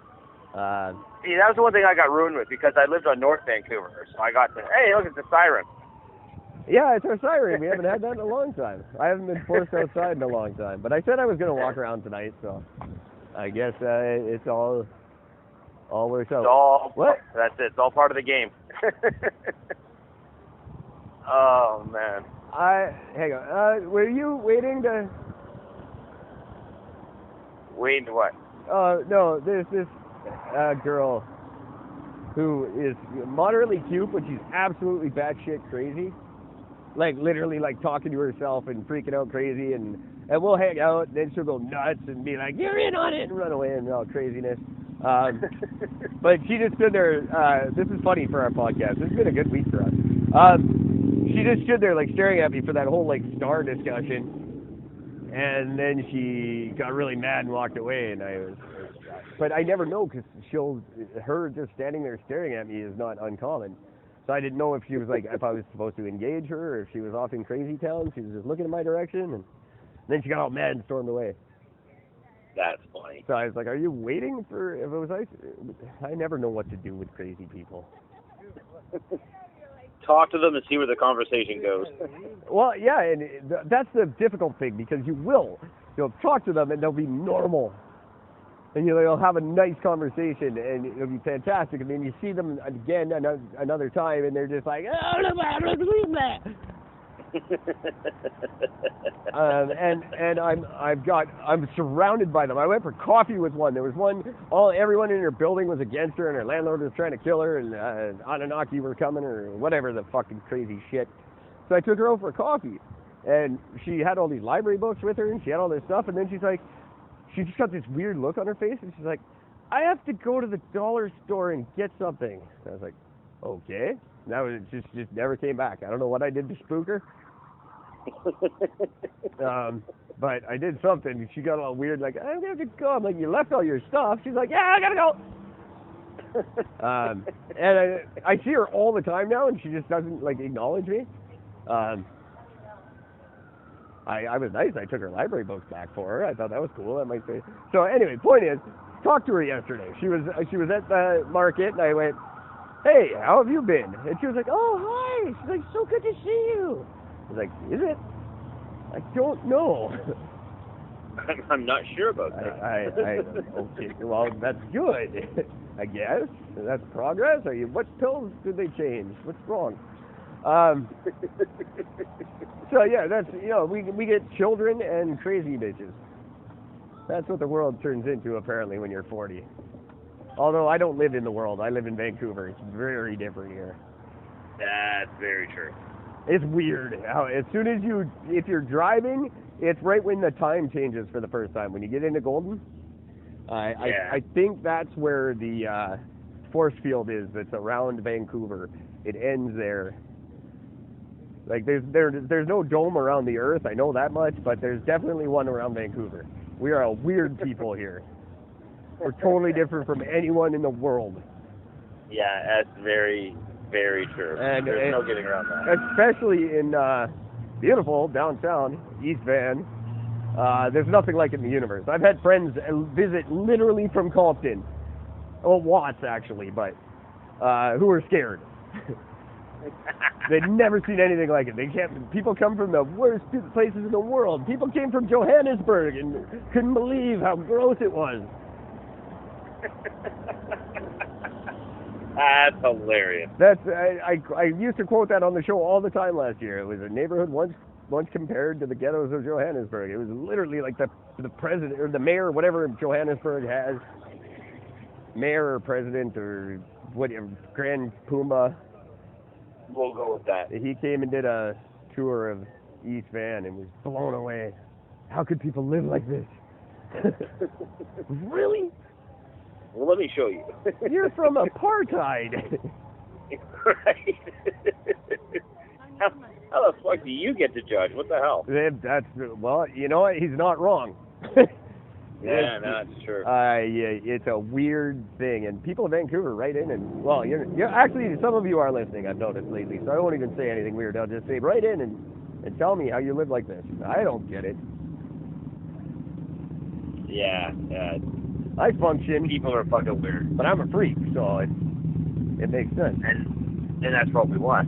See, that was the one thing I got ruined with because I lived on North Vancouver. So I got hey, look, it's a siren. Yeah, it's our siren. We haven't had that in a long time. I haven't been forced outside in a long time. But I said I was going to walk around tonight, so I guess it's all works out. What? That's it. It's all part of the game. Oh, man. Hang on. Were you waiting to... Waiting to what? No, there's this girl who is moderately cute, but she's absolutely batshit crazy. Like, literally, like, talking to herself and freaking out crazy, and we'll hang out, and then she'll go nuts and be like, you're in on it, and run away and all craziness. But she just stood there, this is funny for our podcast, this has been a good week for us. She just stood there, like, staring at me for that whole, like, star discussion, and then she got really mad and walked away, and but I never know, because her just standing there staring at me is not uncommon. So I didn't know if she was like, if I was supposed to engage her, or if she was off in crazy town. She was just looking in my direction, and then she got all mad and stormed away. That's funny. So I was like, are you waiting for, if it was I never know what to do with crazy people. Talk to them and see where the conversation goes. Well, yeah, and that's the difficult thing, because you'll talk to them and they'll be normal. And you'll have a nice conversation, and it'll be fantastic. And then you see them again another time, and they're just like, and I'm surrounded by them. I went for coffee with one. There was one. Everyone in her building was against her, and her landlord was trying to kill her, and Anunnaki were coming, or whatever the fucking crazy shit. So I took her over for coffee, and she had all these library books with her, and she had all this stuff, and then she's like. She just got this weird look on her face, and she's like, I have to go to the dollar store and get something. And I was like, okay. That was just never came back. I don't know what I did to spook her, But I did something. She got all weird, like, I'm going to go. I'm like, you left all your stuff. She's like, yeah, I got to go. And I see her all the time now, and she just doesn't, like, acknowledge me. I was nice. I took her library books back for her. I thought that was cool. I might say. So anyway, point is, talked to her yesterday. She was at the market, and I went, hey, how have you been? And she was like, oh, hi. She's like, so good to see you. I was like, is it? I don't know. I'm not sure about that. Okay, well, that's good, I guess. That's progress. What pills did they change? What's wrong? So yeah, that's, we get children and crazy bitches. That's what the world turns into, apparently, when you're 40. Although I don't live in the world. I live in Vancouver. It's very different here. That's very true. It's weird how as soon as if you're driving, it's right when the time changes for the first time. When you get into Golden, I think that's where the force field is that's around Vancouver. It ends there. Like there's no dome around the Earth, I know that much, but there's definitely one around Vancouver. We are a weird people here. We're totally different from anyone in the world. Yeah, that's very, very true. There's no getting around that. Especially in beautiful downtown East Van. There's nothing like it in the universe. I've had friends visit literally from Compton. Well, Watts, actually, but who are scared. They'd never seen anything like it. People come from the worst places in the world. People came from Johannesburg and couldn't believe how gross it was. That's hilarious. I used to quote that on the show all the time last year. It was a neighborhood once compared to the ghettos of Johannesburg. It was literally like the president or the mayor, whatever Johannesburg has, mayor or president or whatever, Grand Puma. We'll go with that. He came and did a tour of East Van and was blown away. How could people live like this? Really? Well, let me show you. You're from apartheid. Right. How the fuck do you get to judge? What the hell? Well, you know what? He's not wrong. Yeah, no, that's true. It's a weird thing, and people in Vancouver write in, and well, you're actually, some of you are listening. I've noticed lately, so I won't even say anything weird. I'll just say write in and tell me how you live like this. I don't get it. Yeah. I function. People are fucking weird, but I'm a freak, so it makes sense. And that's what we want.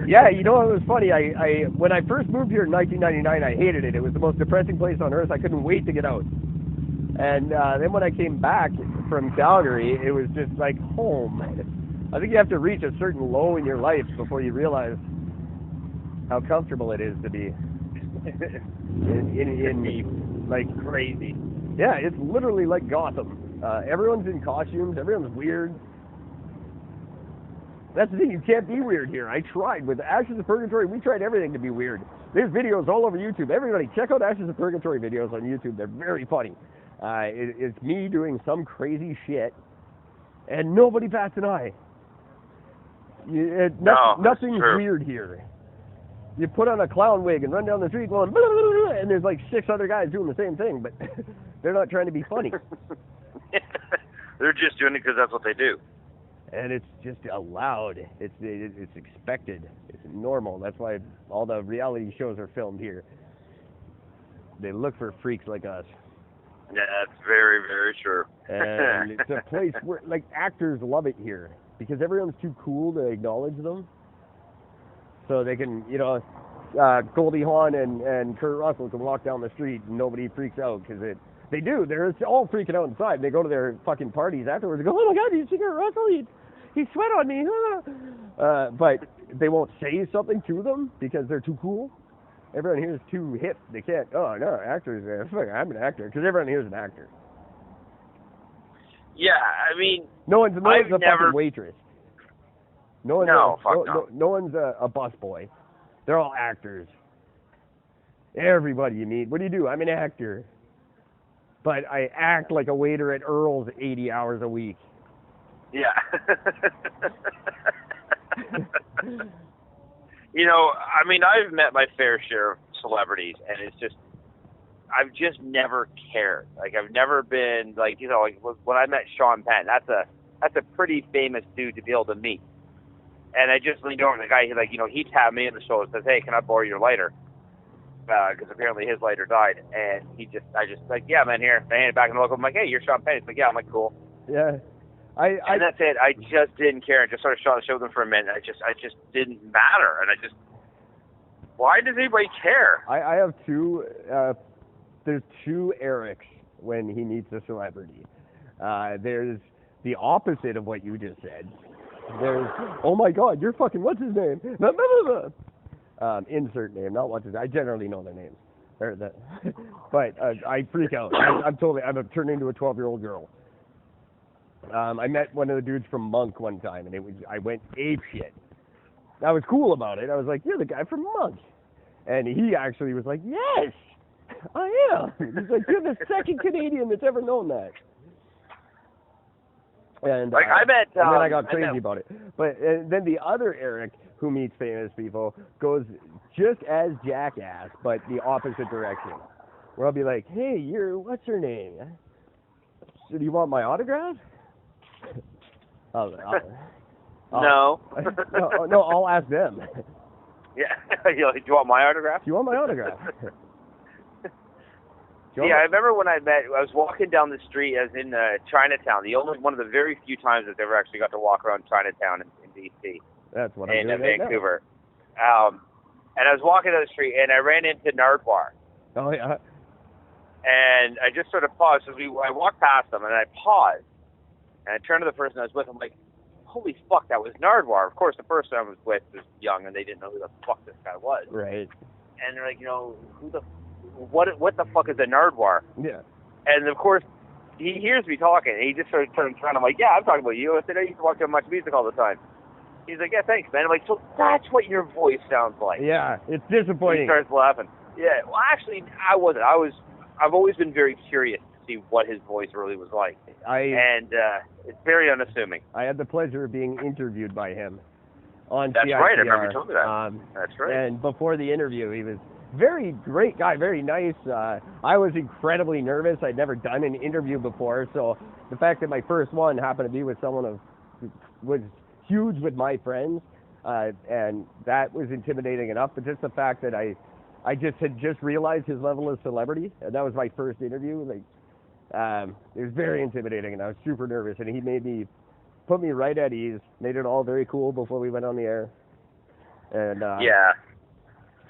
Yeah, you know, it was funny. I when I first moved here in 1999, I hated it. It was the most depressing place on earth. I couldn't wait to get out. And then when I came back from Calgary, it was just like home. I think you have to reach a certain low in your life before you realize how comfortable it is to be in like crazy. Yeah, it's literally like Gotham. Everyone's in costumes. Everyone's weird. That's the thing. You can't be weird here. I tried. With Ashes of Purgatory, we tried everything to be weird. There's videos all over YouTube. Everybody, check out Ashes of Purgatory videos on YouTube. They're very funny. It's me doing some crazy shit, and nobody bats an eye. Nothing's weird here. You put on a clown wig and run down the street going, blah, blah, blah, and there's like 6 other guys doing the same thing, but they're not trying to be funny. They're just doing it because that's what they do. And it's just allowed. It's expected. It's normal. That's why all the reality shows are filmed here. They look for freaks like us. Yeah, that's very, very true. And it's a place where, like, actors love it here because everyone's too cool to acknowledge them. So they can, Goldie Hawn and Kurt Russell can walk down the street and nobody freaks out because they do. They're all freaking out inside. They go to their fucking parties afterwards and go, oh my God, you see Kurt Russell? He sweat on me. But they won't say something to them because they're too cool. Everyone here is too hip. They can't, actors, I'm an actor. Because everyone here is an actor. Yeah, I mean, no one's a fucking waitress. No one's a busboy. They're all actors. Everybody you meet. What do? I'm an actor. But I act like a waiter at Earl's 80 hours a week. Yeah. I've met my fair share of celebrities, and it's just I've just never cared. Like I've never been like like when I met Sean Penn, that's a pretty famous dude to be able to meet. And I just leaned over and the guy, he tapped me in the shoulder and says, "Hey, can I borrow your lighter?" Because apparently his lighter died, and I just like, "Yeah, man, here." I handed it back and I look. I'm like, "Hey, you're Sean Penn." He's like, "Yeah." I'm like, "Cool." Yeah. And that's it. I just didn't care. I just sort of showed them for a minute. I just didn't matter, and why does anybody care? I have two. There's two Erics when he meets a celebrity. There's the opposite of what you just said. There's, oh my God, you're fucking, what's his name? Insert name, not what's his name. I generally know their names. But I freak out. I'm turning into a 12-year-old girl. I met one of the dudes from Monk one time, and I went apeshit. I was cool about it. I was like, "You're the guy from Monk," and he actually was like, "Yes, I am." He's like, "You're the second Canadian that's ever known that." And like I met, and then I got crazy about it. But then the other Eric who meets famous people goes just as jackass, but the opposite direction. Where I'll be like, "Hey, what's your name? So do you want my autograph?" No. No, I'll ask them. Yeah. Do you want my autograph? Do you want my autograph? Yeah, I remember when I was walking down the street. I was in Chinatown. One of the very few times I've ever actually got to walk around Chinatown in D.C. That's what I'm doing in Vancouver. And I was walking down the street, and I ran into Nardwuar. Oh, yeah. And I just sort of paused. I walked past them, and I paused. And I turned to the person I was with. I'm like, "Holy fuck, that was Nardwuar." Of course, the person I was with was young, and they didn't know who the fuck this guy was. Right. And they're like, what the fuck is a Nardwuar? Yeah. And of course, he hears me talking, and he just sort of turns around. I'm like, "Yeah, I'm talking about you." I said, "I used to watch so much music all the time." He's like, "Yeah, thanks, man." I'm like, "So that's what your voice sounds like?" Yeah, it's disappointing. He starts laughing. Yeah, well, actually, I wasn't. I've always been very curious to see what his voice really was like. And it's very unassuming. I had the pleasure of being interviewed by him on That's CITR. right, I remember you told me that. That's right. And before the interview, he was very great guy, very nice. I was incredibly nervous. I'd never done an interview before, so the fact that my first one happened to be with someone who was huge with my friends, and that was intimidating enough, but just the fact that I had just realized his level of celebrity, and that was my first interview. It was very intimidating, and I was super nervous, and he put me right at ease, made it all very cool before we went on the air. And yeah.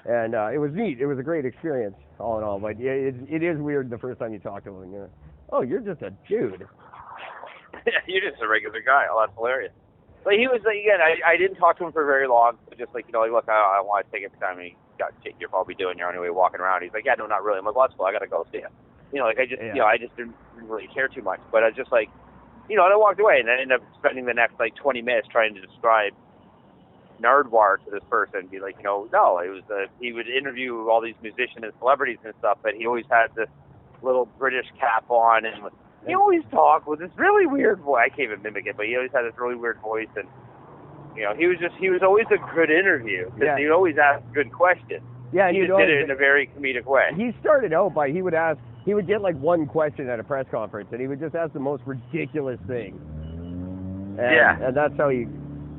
And it was neat. It was a great experience, all in all. But yeah, it is weird the first time you talk to him. You're, "Oh, you're just a dude." You're just a regular guy. Oh, that's hilarious. But he was, again, I didn't talk to him for very long. But just like, look, I want to take it for time. You got shit you're probably doing your own way walking around. He's like, "Yeah, no, not really." I'm like, "Well, that's cool. I got to go see him." I just didn't really care too much. But I was just like, and I walked away, and I ended up spending the next 20 minutes trying to describe Nardwuar to this person. Be like, no, it was he would interview all these musicians and celebrities and stuff, but he always had this little British cap on, and he always talked with this really weird voice. I can't even mimic it, but he always had this really weird voice, and he was always a good interview because he would always ask good questions. Yeah, he just did it in a very comedic way. He started out by he would get one question at a press conference, and he would just ask the most ridiculous thing. And that's how he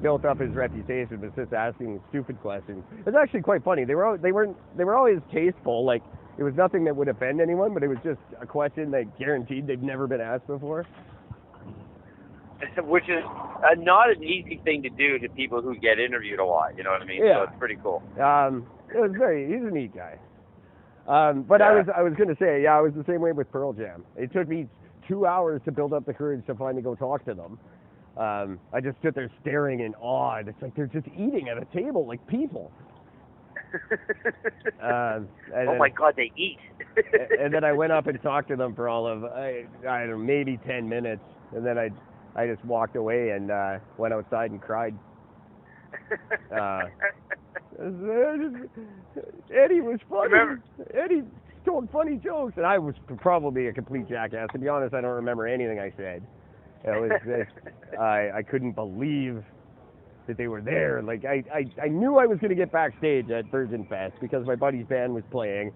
built up his reputation, was just asking stupid questions. It's actually quite funny. They were always tasteful. It was nothing that would offend anyone, but it was just a question that guaranteed they've never been asked before. Which is not an easy thing to do to people who get interviewed a lot. You know what I mean? Yeah. So it's pretty cool. He's a neat guy. But I was going to say, I was the same way with Pearl Jam. It took me 2 hours to build up the courage to finally go talk to them. I just stood there staring in awe. It's like they're just eating at a table like people. Oh my God, they eat. And then I went up and talked to them for all of, I don't know, maybe 10 minutes. And then I just walked away and went outside and cried. Eddie was funny. Eddie told funny jokes, and I was probably a complete jackass. To be honest, I don't remember anything I said. It was just, I couldn't believe that they were there. Like, I knew I was going to get backstage at Virgin Fest because my buddy's band was playing,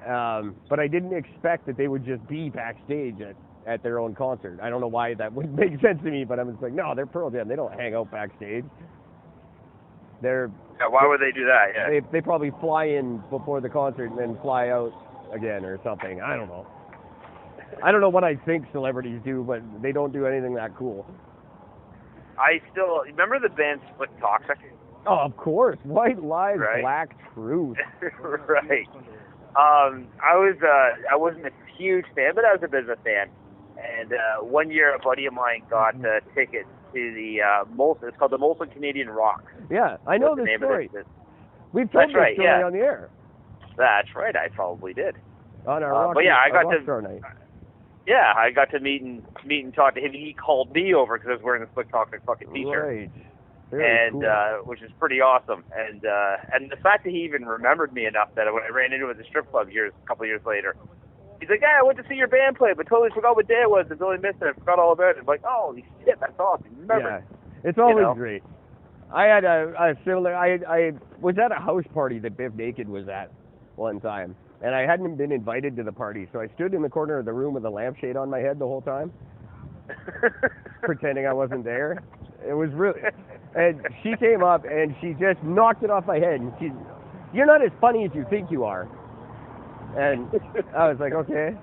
but I didn't expect that they would just be backstage at their own concert. I don't know why that wouldn't make sense to me, but I'm just like, no, they're Pearl Jam. They don't hang out backstage. Yeah, why would they do that? Yeah. They probably fly in before the concert and then fly out again or something. I don't know. I don't know what I think celebrities do, but they don't do anything that cool. I still remember the band Split Toxic. Oh, of course, White Lies, right? Black Truth. Right. I wasn't a huge fan, but I was a bit of a fan. And one year, a buddy of mine got tickets to the Molson. It's called the Molson Canadian Rocks. Yeah, I know this story. We've told this story on the air. That's right. I probably did. On our but yeah, I got to. Night. Yeah, I got to meet and talk to him. He called me over because I was wearing a Split Toxic fucking t-shirt. Right. Very cool. Which is pretty awesome. And the fact that he even remembered me enough that when I ran into him at the strip club a couple years later, he's like, "Yeah, I went to see your band play, but totally forgot what day it was. I totally missed it. I forgot all about it." I'm like, "Oh, holy shit, that's awesome." Remember? Yeah, it's always great. I had a similar. I was at a house party that Biff Naked was at one time, and I hadn't been invited to the party, so I stood in the corner of the room with a lampshade on my head the whole time, pretending I wasn't there. It was really, and she came up and she just knocked it off my head, and "You're not as funny as you think you are." And I was like, okay.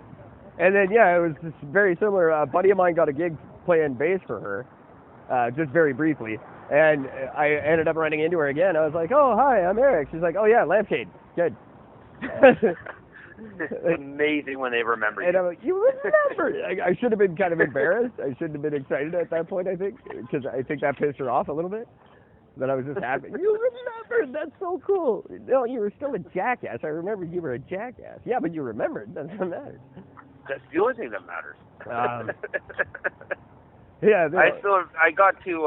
And then, yeah, it was just very similar. A buddy of mine got a gig playing bass for her, just very briefly. And I ended up running into her again. I was like, "Oh, hi, I'm Eric." She's like, "Oh, yeah, lampshade. Good." It's amazing when they remember you. And I'm like, "You remember?" I should have been kind of embarrassed. I shouldn't have been excited at that point, I think, because I think that pissed her off a little bit. But I was just happy. "You remembered? That's so cool." "No, you were still a jackass. I remembered you were a jackass." "Yeah, but you remembered. That's what matters." That's the only thing that matters. Yeah. I got to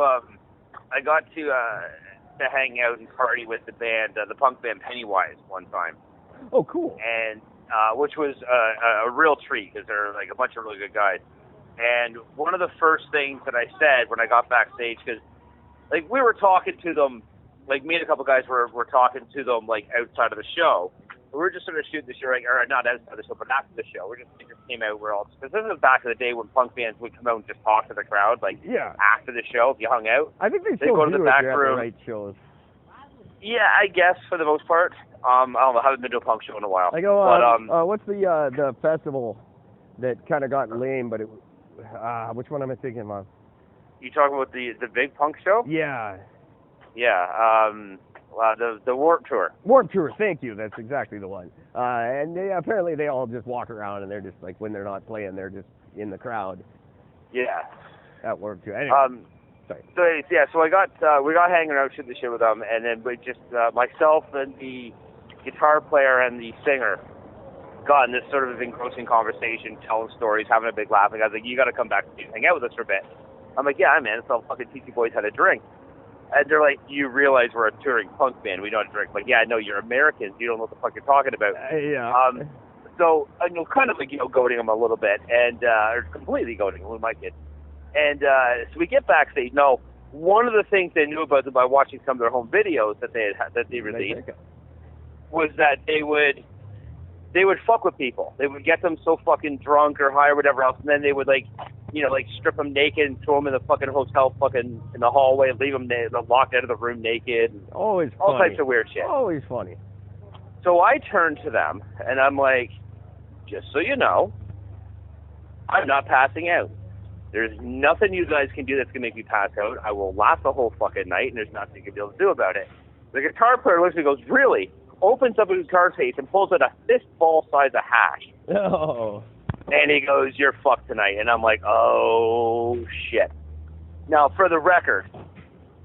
hang out and party with the band, the punk band Pennywise, one time. Oh, cool. And which was a real treat because they're like a bunch of really good guys. And one of the first things that I said when I got backstage, because like we were talking to them, like me and a couple guys were talking to them like outside of the show. We were just sort of shooting the show, like, or not outside of the show, but after the show. We just came out. We're all, because this is back in the day when punk bands would come out and just talk to the crowd, like after the show if you hung out. I think they still go to the back room. Right shows. Yeah, I guess for the most part. I don't know. I haven't been to a punk show in a while. I go. What's the festival that kind of got lame? But which one am I thinking of? You talking about the big punk show? Yeah. Yeah. The Warped Tour. Warped Tour. Thank you. That's exactly the one. And apparently they all just walk around and they're just like when they're not playing, they're just in the crowd. Yeah. At Warped Tour. Anyway. Sorry. So we got hanging out, shooting the shit with them, and then we just myself and the guitar player and the singer got in this sort of engrossing conversation, telling stories, having a big laugh. And I was like, "You got to come back and hang out with us for a bit." I'm like, "Yeah, man, so fucking TT Boys had a drink." And they're like, "You realize we're a touring punk band? We don't drink." I'm like, "Yeah, I know, you're Americans. You don't know what the fuck you're talking about." Yeah. So kind of like goading them a little bit, and or completely goading them with my kids. And so we get backstage. No, one of the things they knew about them by watching some of their home videos that they released was that they would fuck with people. They would get them so fucking drunk or high or whatever else, and then they would like strip them naked and throw them in the fucking hotel fucking in the hallway, leave them locked out of the room naked. Always all funny. types of weird shit. Always funny. So I turned to them and I'm like, "Just so you know, I'm not passing out. There's nothing you guys can do that's going to make me pass out. I will laugh the whole fucking night, and there's nothing you can be able to do about it." The guitar player looks at me and goes, "Really?" Opens up his guitar case and pulls out a fistball size of hash. Oh. And he goes, "You're fucked tonight." And I'm like, "Oh, shit." Now, for the record,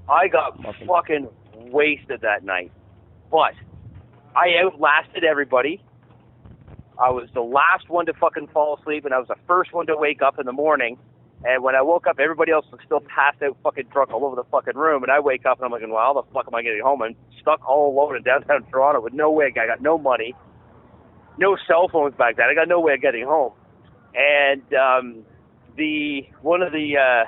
I got fucking wasted that night. But I outlasted everybody. I was the last one to fucking fall asleep, and I was the first one to wake up in the morning. And when I woke up, everybody else was still passed out, fucking drunk all over the fucking room. And I wake up, and I'm like, "Well, how the fuck am I getting home?" I'm stuck all alone in downtown Toronto with no way. I got no money, no cell phones back then. I got no way of getting home. And one of the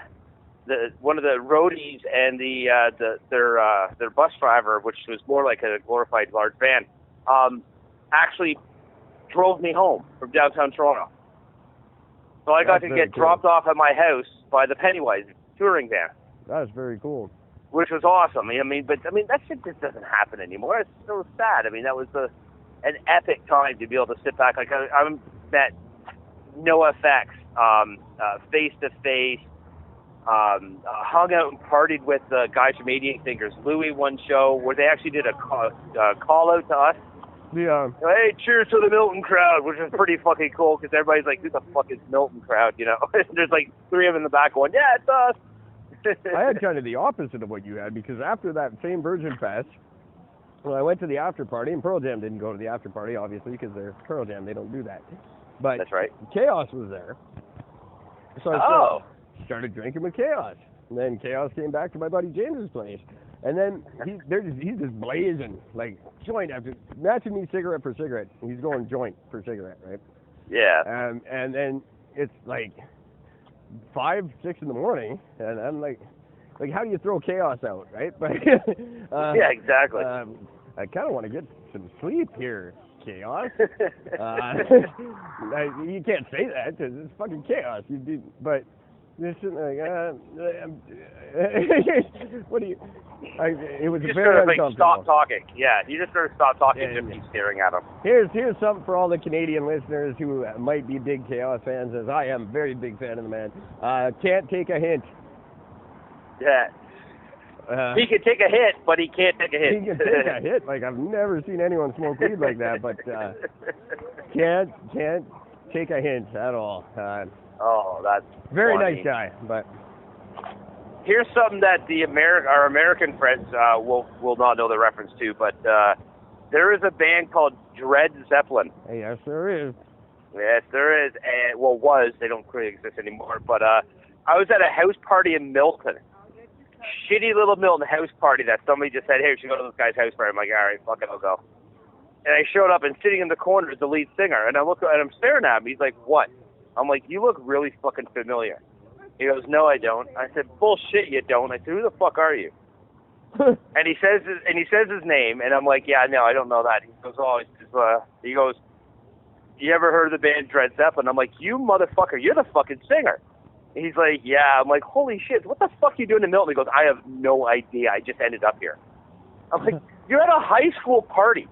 one of the roadies and their bus driver, which was more like a glorified large van, actually drove me home from downtown Toronto. So I got to get dropped off at my house by the Pennywise touring van. That's very cool. Which was awesome. But that shit just doesn't happen anymore. It's so sad. that was an epic time to be able to sit back. Like I met NoFX face to face. Hung out and partied with the guys from 88 Thinkers. Louis one show where they actually did a call out to us. Yeah. Hey, cheers to the Milton crowd, which is pretty fucking cool because everybody's like, who the fuck is Milton crowd, There's like three of them in the back going, yeah, it's us. I had kind of the opposite of what you had because after that same Virgin Fest, when I went to the after party, and Pearl Jam didn't go to the after party, obviously, because they're Pearl Jam, they don't do that. But that's right. Chaos was there. So I started drinking with Chaos. And then Chaos came back to my buddy James's place. And then he's just blazing, like, joint after, matching me cigarette for cigarette. He's going joint for cigarette, right? Yeah. And then it's like 5, 6 in the morning, and I'm like, how do you throw Chaos out, right? But yeah, exactly. I kind of want to get some sleep here, Chaos. You can't say that because it's fucking Chaos. But this is like, what do you? It was you very just uncomfortable. Stop talking. Yeah, you just sort of stop talking and just keep staring at him. Here's something for all the Canadian listeners who might be big Chaos fans, as I am, very big fan of the man. Can't take a hint. Yeah. He can take a hit, but he can't take a hit. He can take a hit. Like, I've never seen anyone smoke weed like that, but can't take a hint at all. That's very funny. Nice guy, but here's something that our American friends will not know the reference to, but there is a band called Dread Zeppelin. Yes, there is. Yes, there is, and was. They don't really exist anymore. But I was at a house party in Milton. Shitty little Milton house party that somebody just said, hey, we should go to this guy's house party. I'm like, all right, fuck it, I'll go. And I showed up, and sitting in the corner is the lead singer. And I look, and I'm staring at him. He's like, what? I'm like, you look really fucking familiar. He goes, no, I don't. I said, bullshit, you don't. I said, who the fuck are you? and he says his name, and I'm like, yeah, no, I don't know that. He goes, he goes, you ever heard of the band Dread Zeppelin? I'm like, you motherfucker, you're the fucking singer. And he's like, yeah. I'm like, holy shit, what the fuck are you doing in Milton? He goes, I have no idea. I just ended up here. I'm like, you're at a high school party.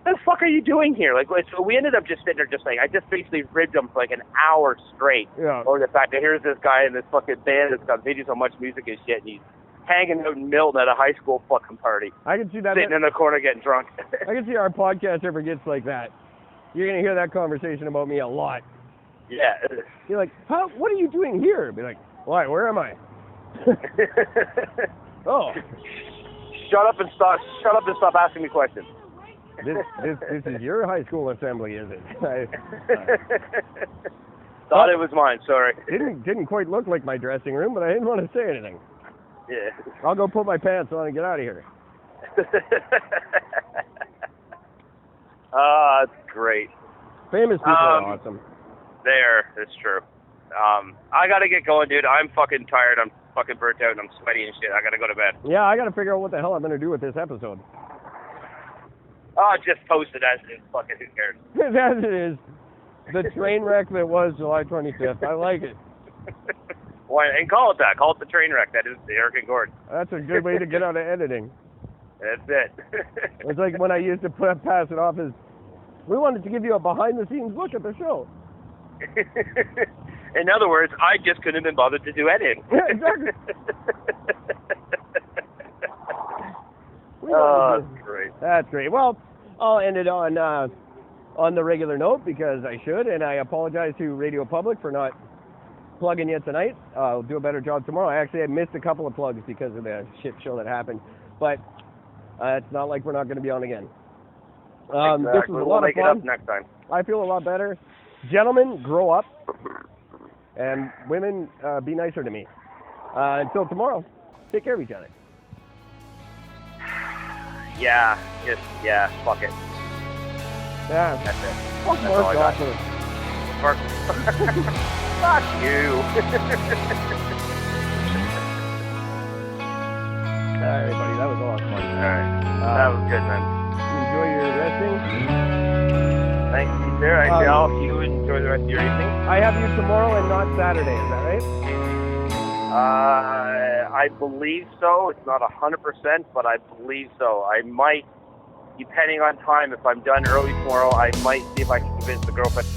What the fuck are you doing here? Like, so we ended up just sitting there, just like, I just basically ribbed him for like an hour straight over the fact that here's this guy in this fucking band that's got videos so much music and shit, and he's hanging out in Milton at a high school fucking party. I can see that. Sitting in the corner getting drunk. I can see our podcast ever gets like that. You're going to hear that conversation about me a lot. Yeah. You're like, huh? What are you doing here? Be like, why? Where am I? Oh. Shut up and stop asking me questions. This is your high school assembly, is it? Thought it was mine. Sorry. Didn't quite look like my dressing room, but I didn't want to say anything. Yeah. I'll go put my pants on and get out of here. That's great. Famous people are awesome. It's true. I gotta get going, dude. I'm fucking tired. I'm fucking burnt out and I'm sweaty and shit. I gotta go to bed. Yeah, I gotta figure out what the hell I'm gonna do with this episode. Just post it as it is. Fucking who cares? As it is. The train wreck that was July 25th. I like it. Why? And call it that. Call it the train wreck. That is the Eric and Gord. That's a good way to get out of editing. That's it. It's like when I used to pass it off as, we wanted to give you a behind-the-scenes look at the show. In other words, I just couldn't have been bothered to do editing. Yeah, exactly. Oh, that's great. That's great. Well, I'll end it on the regular note because I should, and I apologize to Radio Public for not plugging you tonight. I'll do a better job tomorrow. I missed a couple of plugs because of the shit show that happened, but it's not like we're not going to be on again. Exactly. This was a lot of fun. We'll make it up next time. I feel a lot better. Gentlemen, grow up, and women, be nicer to me. Until tomorrow, take care of each other. Yeah, fuck it. Yeah. That's it. Fuck Mark Gosselaar. Fuck you. right, buddy. That was a lot of fun. All right. That was good, man. Enjoy your resting. Thank you, sir. I hope you enjoy the rest of your evening. I have you tomorrow and not Saturday. Is that right? I believe so. It's not 100%, but I believe so. I might, depending on time, if I'm done early tomorrow, I might see if I can convince the girlfriend